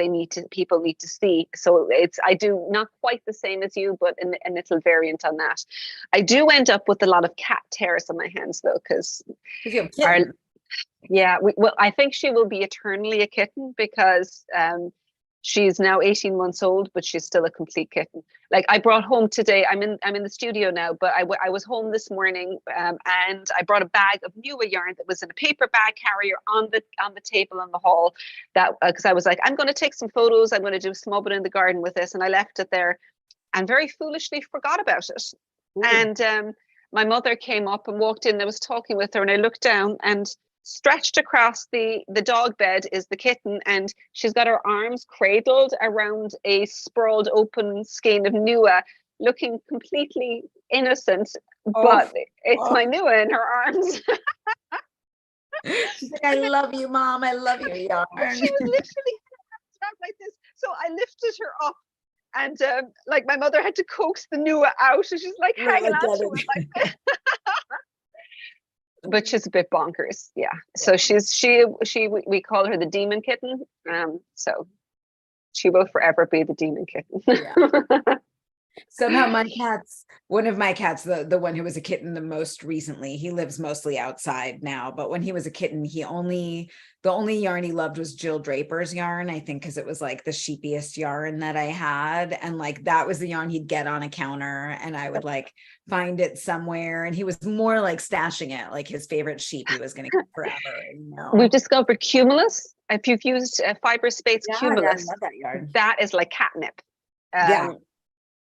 S1: people need to see. So I do not quite the same as you, but a little variant on that. I do end up with a lot of cat tears on my hands though, because I think she will be eternally a kitten, because she's now 18 months old, but she's still a complete kitten. Like, I brought home today, I'm in the studio now, but I was home this morning, and I brought a bag of Knitwear yarn that was in a paper bag carrier on the table in the hall, that because I was like, I'm going to take some photos, I'm going to do some mobbing in the garden with this, and I left it there and very foolishly forgot about it. Ooh. And my mother came up and walked in. I was talking with her, and I looked down, and stretched across the dog bed is the kitten, and she's got her arms cradled around a sprawled open skein of Nua, looking completely innocent, but it's my Nua in her arms.
S2: She's like, I love you, Mom, I love your yarn.
S1: She was literally like this, so I lifted her up, and like my mother had to coax the Nua out, and she's like hanging on to it like this. But she's a bit bonkers, yeah. So we call her the demon kitten. So she will forever be the demon kitten. Yeah.
S2: Somehow one of my cats, the one who was a kitten the most recently, he lives mostly outside now, but when he was a kitten, the only yarn he loved was Jill Draper's yarn, I think, because it was like the sheepiest yarn that I had. And like, that was the yarn he'd get on a counter, and I would like find it somewhere, and he was more like stashing it, like his favorite sheep he was going to keep forever. You know?
S1: We've discovered Cumulus. If you've used fibre space Cumulus,
S2: I love that yarn.
S1: That is like catnip.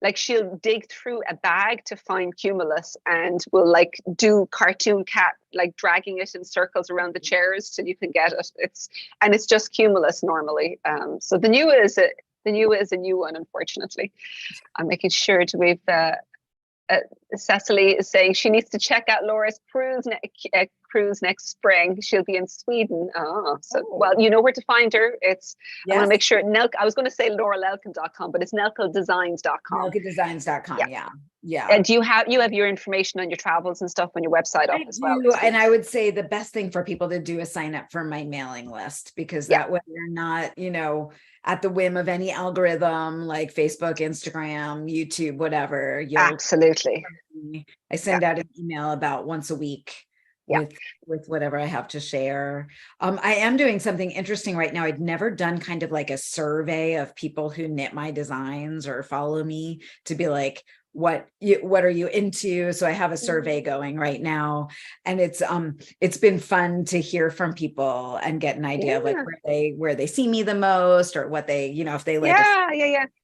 S1: Like, she'll dig through a bag to find Cumulus, and will like do cartoon cat, like dragging it in circles around the chairs till you can get it. It's just Cumulus normally. So the new is a new one, unfortunately. I'm making sure to wave Cecily is saying she needs to check out Laura's cruise next spring. She'll be in Sweden. Well, you know where to find her. I want to make sure I was going to say lauralelkin.com, but it's nelkindesigns.com.
S2: Nelkindesigns.com. Yeah.
S1: And you have your information on your travels and stuff on your website as well.
S2: And I would say the best thing for people to do is sign up for my mailing list, because that way you're not, you know, at the whim of any algorithm like Facebook, Instagram, YouTube, whatever.
S1: Absolutely.
S2: I send out an email about once a week with whatever I have to share. I am doing something interesting right now. I'd never done kind of like a survey of people who knit my designs or follow me, to be like, what are you into? So I have a survey going right now, and it's been fun to hear from people and get an idea of like where they see me the most, or what they, you know, if they like.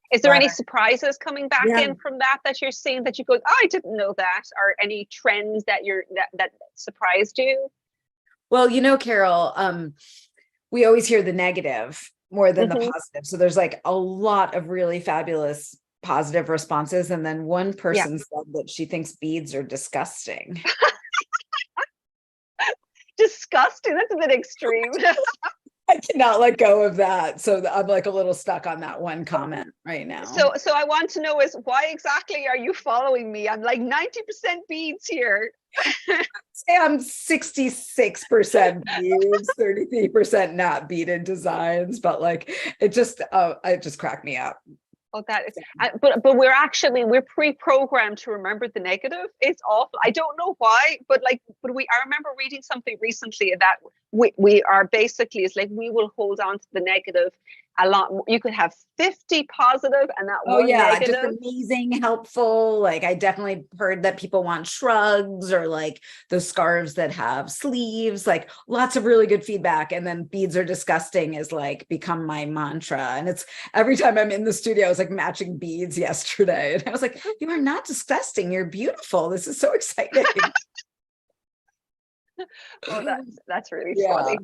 S2: Is
S1: there any surprises coming back in from that you're seeing that you go, oh, I didn't know that, or any trends that that surprised you?
S2: Well, you know, Carol, we always hear the negative more than the positive. So there's like a lot of really fabulous positive responses, and then one person said that she thinks beads are disgusting.
S1: Disgusting, that's a bit extreme.
S2: I cannot let go of that, so I'm like a little stuck on that one comment right now.
S1: So I want to know is, why exactly are you following me? I'm like 90% beads here.
S2: Say I'm 66% beads, 33% not beaded designs, but like it just cracked me up.
S1: Oh, that is, but we're pre-programmed to remember the negative. It's awful. I don't know why, but I remember reading something recently that we are basically, it's like we will hold on to the negative a lot. You could have 50 positive and that one negative.
S2: Just amazing, helpful. Like, I definitely heard that people want shrugs, or like the scarves that have sleeves, like lots of really good feedback. And then beads are disgusting is like become my mantra. And it's every time I'm in the studio, I was like matching beads yesterday. And I was like, you are not disgusting. You're beautiful. This is so exciting.
S1: Oh, that's really funny.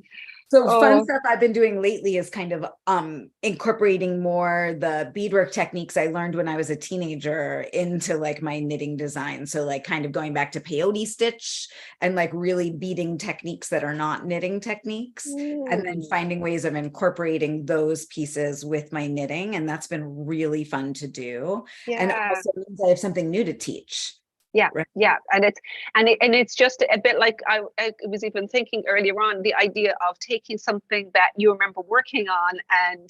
S2: So fun
S1: Oh,
S2: stuff I've been doing lately is kind of incorporating more the beadwork techniques I learned when I was a teenager into like my knitting design. So like kind of going back to peyote stitch and like really beading techniques that are not knitting techniques, and then
S1: mm,
S2: finding ways of incorporating those pieces with my knitting. And that's been really fun to do. And it
S1: yeah.
S2: also means I have something new to teach.
S1: Yeah,
S2: Right.
S1: yeah, and it's just a bit like I was even thinking earlier on, the idea of taking something that you remember working on and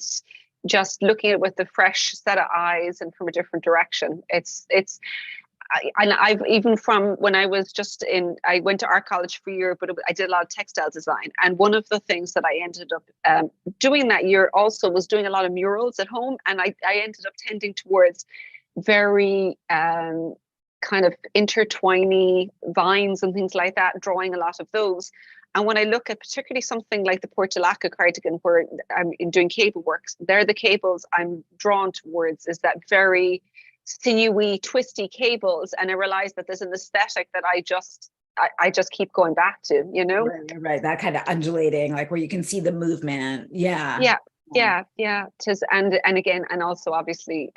S1: just looking at it with a fresh set of eyes and from a different direction. And I've even from when I was I went to art college for a year, but I did a lot of textile design. And one of the things that I ended up doing that year also was doing a lot of murals at home, and I ended up tending towards very kind of intertwiny vines and things like that, drawing a lot of those. And when I look at particularly something like the Portulaca cardigan, where I'm doing cable works, they're the cables I'm drawn towards, is that very sinewy, twisty cables. And I realized that there's an aesthetic that I just keep going back to, you know?
S2: Right. That kind of undulating, like where you can see the movement. Yeah.
S1: Yeah, yeah. And again, and also obviously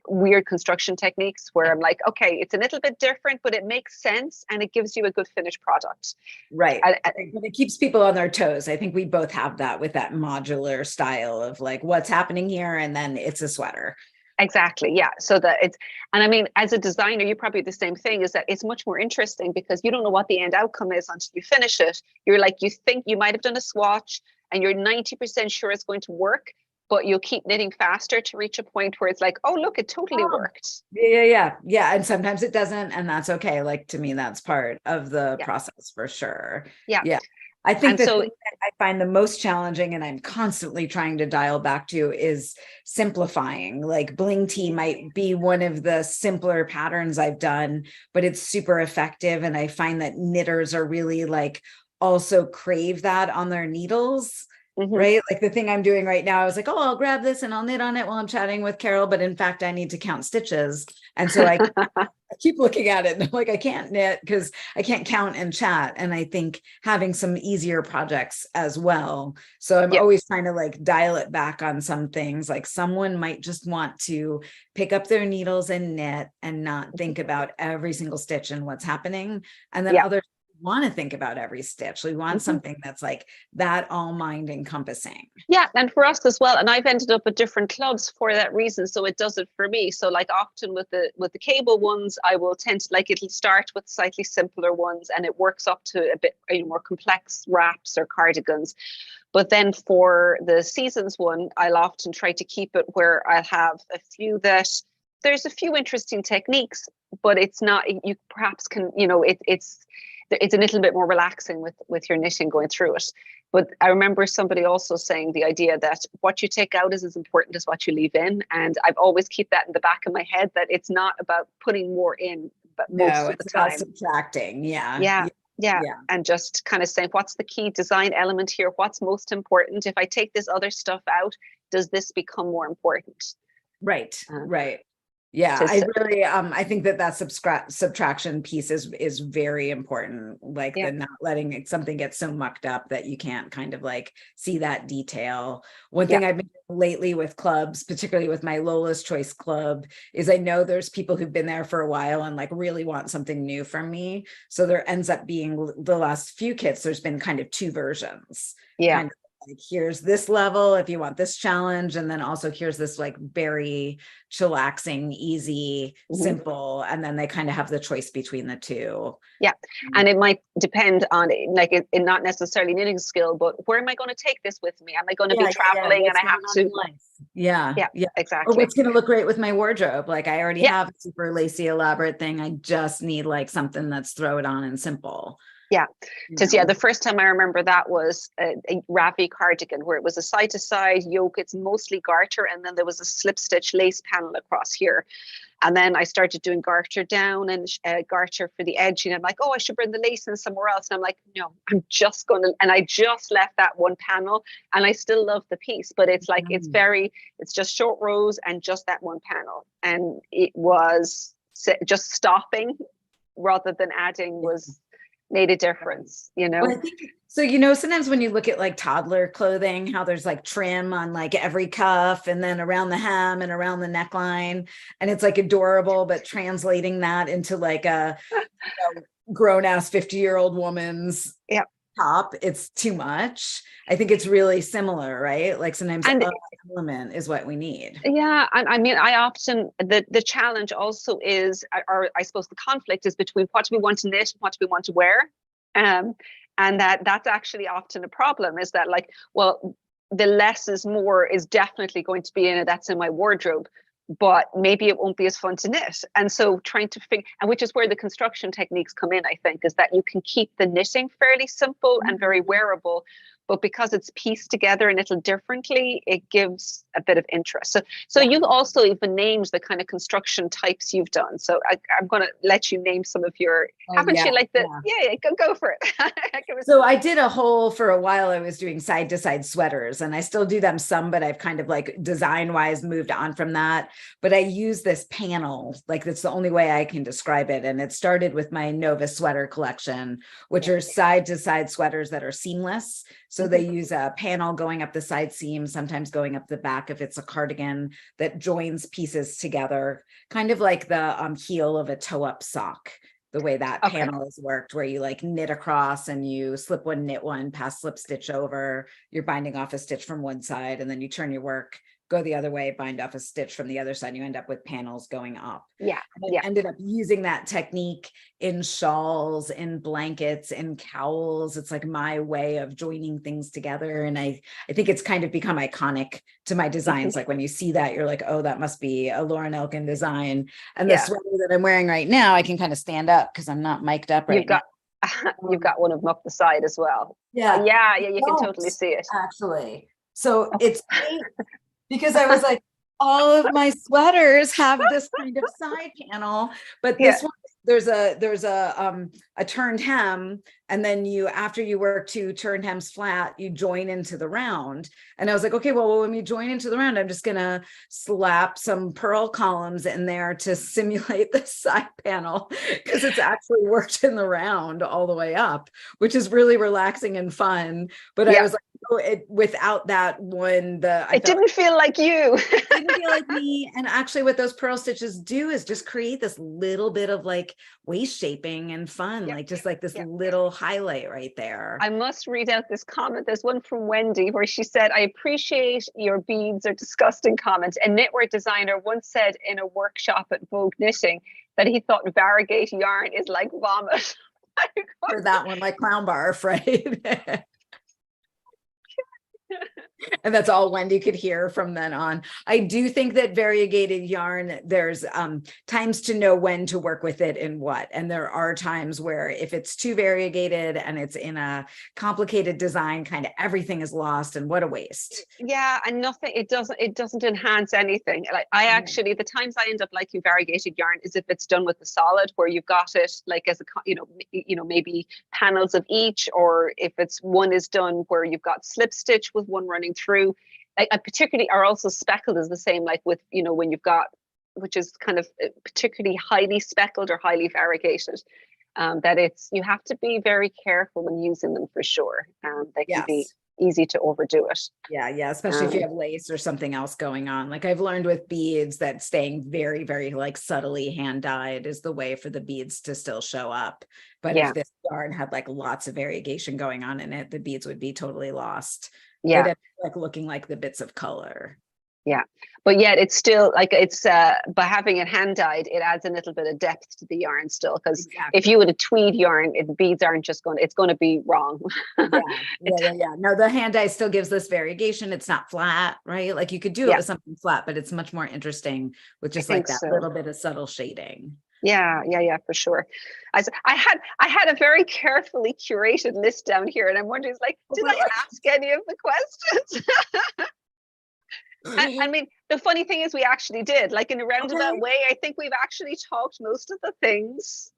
S1: weird construction techniques where I'm like, okay, it's a little bit different, but it makes sense and it gives you a good finished product.
S2: Right.
S1: I,
S2: But it keeps people on their toes. I think we both have that with that modular style of like what's happening here, and then it's a sweater.
S1: exactly, yeah. So that it's, and I mean, as a designer, you probably the same thing, is that it's much more interesting because you don't know what the end outcome is until you finish it. You're like, you think you might have done a swatch and you're 90% sure it's going to work, but you'll keep knitting faster to reach a point where it's like, oh, look, it totally
S2: Oh,
S1: worked.
S2: yeah. And sometimes it doesn't, and that's okay. Like to me, that's part of the
S1: Yeah,
S2: process for sure.
S1: yeah.
S2: Yeah. I think
S1: And
S2: the
S1: so,
S2: thing that I find the most challenging, and I'm constantly trying to dial back to, is simplifying. Like bling tea might be one of the simpler patterns I've done, but it's super effective. And I find that knitters are really like also crave that on their needles.
S1: mhm.
S2: Right. Like the thing I'm doing right now, I was like, oh, I'll grab this and I'll knit on it while I'm chatting with Carol. But in fact, I need to count stitches. And so I keep looking at it and I'm like, I can't knit because I can't count and chat. And I think having some easier projects as well. So I'm
S1: Yeah.
S2: always trying to like dial it back on some things. Like someone might just want to pick up their needles and knit and not think about every single stitch and what's happening. And then
S1: Yeah.
S2: others want to think about every stitch. We want
S1: Mhm.
S2: something that's like that all mind encompassing.
S1: Yeah, and for us as well. And I've ended up at different clubs for that reason. So it does it for me. So like often with the cable ones, I will tend to like it'll start with slightly simpler ones and it works up to a bit more complex wraps or cardigans. But then for the seasons one, I'll often try to keep it where I'll have a few that there's a few interesting techniques, but it's not you perhaps can, it's a little bit more relaxing with your knitting going through it. But I remember somebody also saying the idea that what you take out is as important as what you leave in. And I've always keep that in the back of my head, that it's not about putting more in, but
S2: No,
S1: most of the
S2: it's about
S1: time.
S2: subtracting. Yeah.
S1: Yeah. Yeah.
S2: Yeah.
S1: And just kind of saying, what's the key design element here? What's most important? If I take this other stuff out, does this become more important?
S2: Right.
S1: Um,
S2: Right. Yeah,
S1: to,
S2: I really I think that subtraction piece is very important, like
S1: yeah.
S2: the not letting something get so mucked up that you can't kind of like see that detail. One
S1: Yeah.
S2: thing I've been doing lately with clubs, particularly with my Lola's Choice Club, is I know there's people who've been there for a while and like really want something new from me. So there ends up being the last few kits, there's been kind of two versions.
S1: Yeah.
S2: Kind of like here's this level if you want this challenge, and then also here's this like very chillaxing, easy,
S1: Mhm.
S2: simple, and then they kind of have the choice between the two.
S1: Yeah. And it might depend on like it not necessarily knitting skill, but where am I going to take this with me? Am I going to be traveling and
S2: What's
S1: I
S2: going
S1: have
S2: on
S1: to?
S2: in life? Yeah,
S1: Yeah,
S2: yeah. Or
S1: exactly.
S2: what's going to look great with my wardrobe? Like I already
S1: Yeah.
S2: have a super lacy, elaborate thing. I just need like something that's throw it on and simple.
S1: Yeah,
S2: You
S1: because yeah,
S2: know?
S1: the first time I remember that was a Ravi cardigan where it was a side to side yoke. It's mostly garter, and then there was a slip stitch lace panel across here. And then I started doing garter down and garter for the edge. And I'm like, oh, I should bring the lace in somewhere else. And I'm like, no, I'm just going to. And I just left that one panel, and I still love the piece, but it's like it's just short rows and just that one panel, and it was just stopping rather than adding made a difference, you know?
S2: Well, I think so, sometimes when you look at like toddler clothing, how there's like trim on like every cuff and then around the hem and around the neckline, and it's like adorable, but translating that into like a grown ass 50-year-old woman's
S1: Yeah.
S2: top, it's too much. I think it's really similar, right? Like sometimes
S1: And
S2: element is what we need.
S1: yeah, I mean, I often, the challenge also is, or I suppose the conflict is between what do we want to knit, what do we want to wear, and that's actually often a problem. Is that like, well, the less is more is definitely going to be in it. That's in my wardrobe, but maybe it won't be as fun to knit. And so trying to figure, and which is where the construction techniques come in, I think, is that you can keep the knitting fairly simple and very wearable, but because it's pieced together a little differently, it gives a bit of interest. So you've also even named the kind of construction types you've done. So I'm going to let you name some of your, haven't you, like the, yeah, go for it.
S2: So I did a whole, for a while, I was doing side to side sweaters, and I still do them some, but I've kind of like design wise moved on from that. But I use this panel, like that's the only way I can describe it. And it started with my Nova sweater collection, which are side to side sweaters that are seamless. So they use a panel going up the side seam, sometimes going up the back if it's a cardigan, that joins pieces together, kind of like the heel of a toe-up sock, the way that panel has worked, where you like knit across and you slip one, knit one, pass slip stitch over, you're binding off a stitch from one side, and then you turn your work, go the other way, bind off a stitch from the other side, and you end up with panels going up.
S1: Yeah.
S2: And I ended up using that technique in shawls, in blankets, in cowls. It's like my way of joining things together. And I think it's kind of become iconic to my designs. Like when you see that, you're like, oh, that must be a Laura Nelkin design. And the sweater that I'm wearing right now, I can kind of stand up because I'm not mic'd up right now.
S1: You've got one of them up the side as well.
S2: Yeah.
S1: Yeah, you can totally see it.
S2: Actually. So it's great. Because I was like, all of my sweaters have this kind of side panel, but this one, there's a turned hem, and then you, after you work 2 turned hems flat, you join into the round. And I was like, okay, well, when we join into the round, I'm just gonna slap some purl columns in there to simulate the side panel, because it's actually worked in the round all the way up, which is really relaxing and fun. But I was like, oh, without that one, it
S1: didn't feel like you.
S2: It didn't feel like me. And actually what those purl stitches do is just create this little bit of like waist shaping and fun, like just like this little highlight right there.
S1: I must read out this comment. There's one from Wendy where she said, I appreciate your beads are disgusting comment. A knitwear designer once said in a workshop at Vogue Knitting that he thought variegate yarn is like vomit.
S2: For that one, like clown barf, right? And that's all Wendy could hear from then on. I do think that variegated yarn, there's times to know when to work with it and what. And there are times where if it's too variegated and it's in a complicated design, kind of everything is lost, and what a waste.
S1: Yeah, and nothing, it doesn't enhance anything. Like I actually, the times I end up liking variegated yarn is if it's done with the solid, where you've got it like as a, maybe panels of each, or if it's one is done where you've got slip stitch with one running through. I particularly are also speckled is the same, like with, when you've got, which is kind of particularly highly speckled or highly variegated, that you have to be very careful when using them for sure. They can be easy to overdo it.
S2: Yeah, especially if you have lace or something else going on. Like I've learned with beads that staying very, very like subtly hand dyed is the way for the beads to still show up. But if this yarn had like lots of variegation going on in it, the beads would be totally lost.
S1: Yeah,
S2: they'd like looking like the bits of color.
S1: Yeah, but yet it's still like it's by having it hand dyed, it adds a little bit of depth to the yarn still, because if you would a tweed yarn, the beads aren't just going, it's going to be wrong.
S2: Yeah. No, the hand dye still gives this variegation. It's not flat, right? Like you could do it with something flat, but it's much more interesting with just like that little bit of subtle shading.
S1: Yeah, for sure. I had a very carefully curated list down here, and I'm wondering, like, did I ask any of the questions? I mean, the funny thing is we actually did, like in a roundabout way. I think we've actually talked most of the things.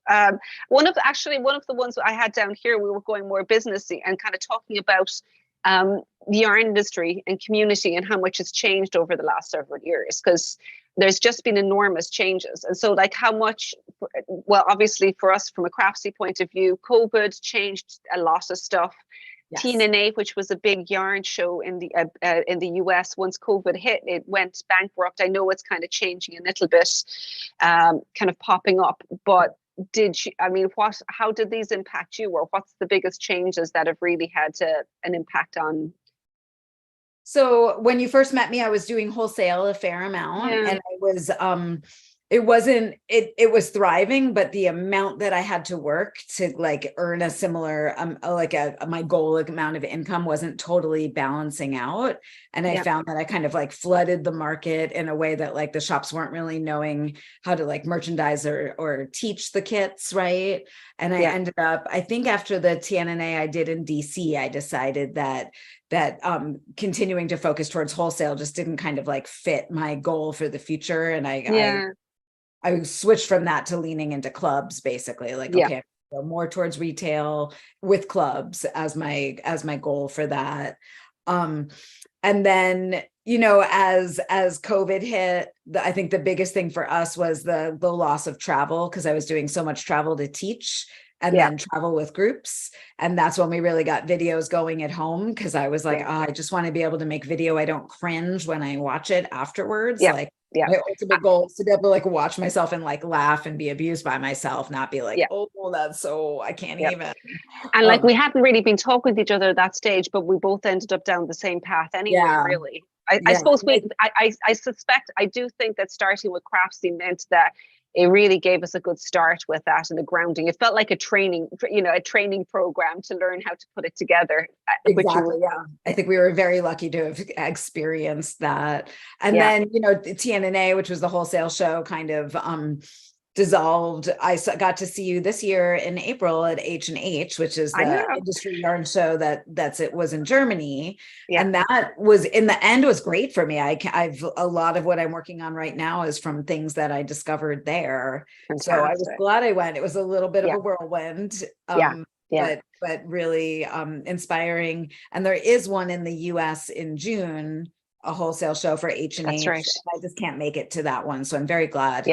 S1: One of the ones I had down here, we were going more businessy and kind of talking about the yarn industry and community and how much it's changed over the last several years. Because there's just been enormous changes. And so like how much, well, obviously for us from a Craftsy point of view, COVID changed a lot of stuff.
S2: Yes.
S1: TNA, which was a big yarn show in the US, once COVID hit, it went bankrupt. I know it's kind of changing a little bit, kind of popping up. But how did these impact you, or what's the biggest changes that have really had an impact on?
S2: So when you first met me, I was doing wholesale a fair amount, and I was it was thriving, but the amount that I had to work to like earn a similar my goal amount of income wasn't totally balancing out. And I found that I kind of like flooded the market in a way that like the shops weren't really knowing how to like merchandise or teach the kits, right? And I ended up, I think after the TNNA I did in DC, I decided that continuing to focus towards wholesale just didn't kind of like fit my goal for the future. And I switched from that to leaning into clubs, basically like, okay, go more towards retail with clubs as my goal for that. And then, you know, as COVID hit, I think the biggest thing for us was the loss of travel, because I was doing so much travel to teach and then travel with groups. And that's when we really got videos going at home, because I was like, I just want to be able to make video I don't cringe when I watch it afterwards. Like my ultimate goal is to be able to like watch myself and like laugh and be abused by myself, not be like, oh, that's so, I can't even.
S1: And like we hadn't really been talking to each other at that stage, but we both ended up down the same path anyway, really. I suppose I suspect, I do think that starting with Craftsy meant that it really gave us a good start with that and the grounding. It felt like a training program to learn how to put it together.
S2: Exactly. I think we were very lucky to have experienced that. And then, you know, the TNNA, which was the wholesale show, kind of dissolved. I got to see you this year in April at H&H, which is the industry yarn show it was in Germany. And that was, in the end, was great for me. I've a lot of what I'm working on right now is from things that I discovered there. Fantastic. So I was glad I went. It was a little bit of a whirlwind, but really inspiring. And there is one in the US in June, a wholesale show for H&H.
S1: That's right.
S2: I just can't make it to that one. So I'm very glad.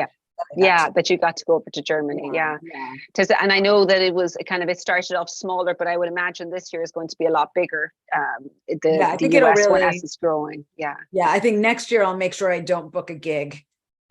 S1: That you got to go over to Germany. And I know that it started off smaller, but I would imagine this year is going to be a lot bigger. I think the US one as it's growing.
S2: I think next year I'll make sure I don't book a gig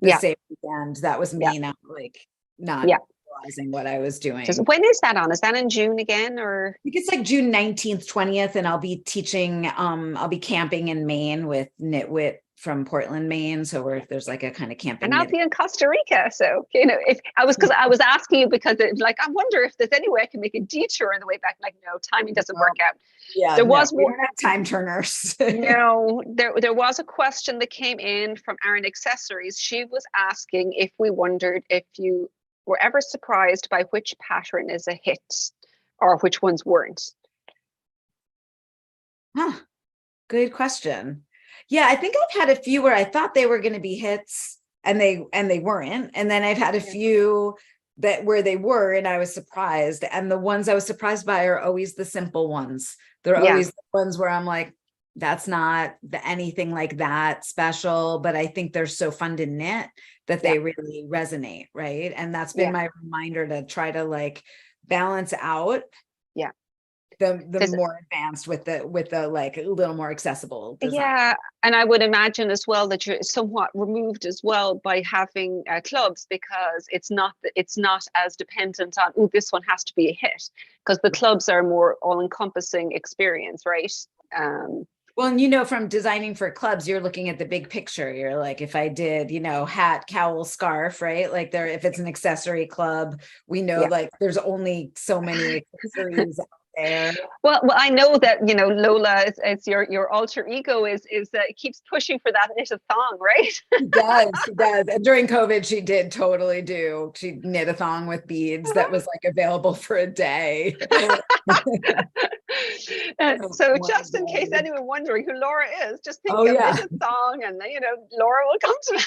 S2: the same weekend. That was me not realizing what I was doing.
S1: When is that on? Is that in June again, or?
S2: I think it's like June 19th, 20th, and I'll be teaching. I'll be camping in Maine with Knitwear from Portland, Maine. So there's like a kind of camping.
S1: And I'll be in Costa Rica. So, you know, I was asking you because it's like, I wonder if there's any way I can make a detour on the way back. Like, no, timing doesn't work out.
S2: There was more time turners.
S1: No, there was a question that came in from Aaron Accessories. She was asking if we wondered if you were ever surprised by which pattern is a hit or which ones weren't.
S2: Good question. Yeah, I think I've had a few where I thought they were going to be hits and they weren't. And then I've had a few where they were and I was surprised. And the ones I was surprised by are always the simple ones. They're always the ones where I'm like, that's not anything like that special, but I think they're so fun to knit that they really resonate, right? And that's been my reminder to try to like balance out the more advanced with the like a little more accessible design.
S1: And I would imagine as well that you're somewhat removed as well by having clubs, because it's not as dependent on this one has to be a hit, because the clubs are more all-encompassing experience, right?
S2: Well, and you know, from designing for clubs, you're looking at the big picture. You're like, if I did, you know, hat, cowl, scarf, right? Like if it's an accessory club, we know like there's only so many accessories out there.
S1: Well, I know that, you know, Lola, it's your alter ego is keeps pushing for that knit a thong, right?
S2: She does. And during COVID, she did totally do. She knit a thong with beads that was like available for a day.
S1: So just in case anyone wondering who Laura is, just think of knit a thong and, you know, Laura will come to me.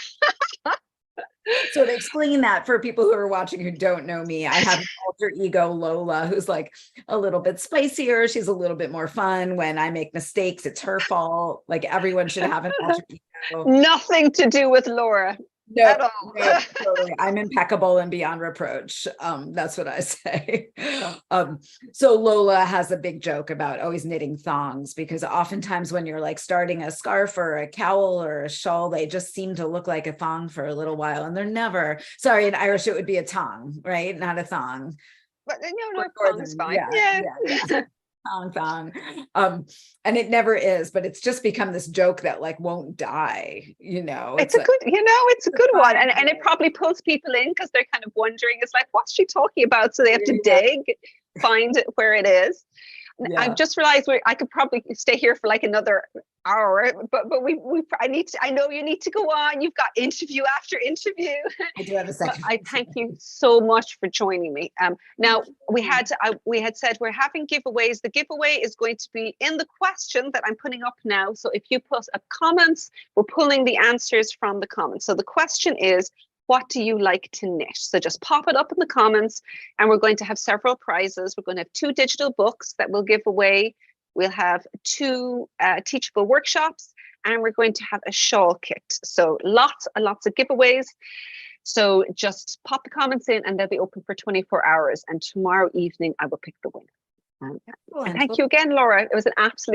S2: So to explain that for people who are watching who don't know me, I have an alter ego, Lola, who's like a little bit spicier. She's a little bit more fun. When I make mistakes, it's her fault. Like everyone should have an alter ego.
S1: Nothing to do with Laura. at
S2: No,
S1: all.
S2: no, totally. I'm impeccable and beyond reproach. That's what I say. So Lola has a big joke about always knitting thongs, because oftentimes when you're like starting a scarf or a cowl or a shawl, they just seem to look like a thong for a little while, and they're never. Sorry, in Irish it would be a tong, right? Not a thong.
S1: But no,
S2: Or
S1: thong is
S2: northern,
S1: fine.
S2: yeah,
S1: Yeah.
S2: yeah. Thong. And it never is, but it's just become this joke that like won't die,
S1: It's a good, it's a good one.
S2: fine.
S1: And it probably pulls people in because they're kind of wondering, it's like, what's she talking about? So they have to
S2: Yeah.
S1: dig, find it where it is. I've just realized I could probably stay here for like another hour, but I know you need to go on. You've got interview after interview.
S2: I do have a second.
S1: I thank you so much for joining me. Now we had said we're having giveaways. The giveaway is going to be in the question that I'm putting up now. So if you put a comments, we're pulling the answers from the comments. So the question is, what do you like to knit? So just pop it up in the comments, and we're going to have several prizes. We're going to have 2 digital books that we'll give away. We'll have 2 teachable workshops, and we're going to have a shawl kit. So lots and lots of giveaways. So just pop the comments in, and they'll be open for 24 hours. And tomorrow evening, I will pick the winner. And thank you again, Laura. It was an absolute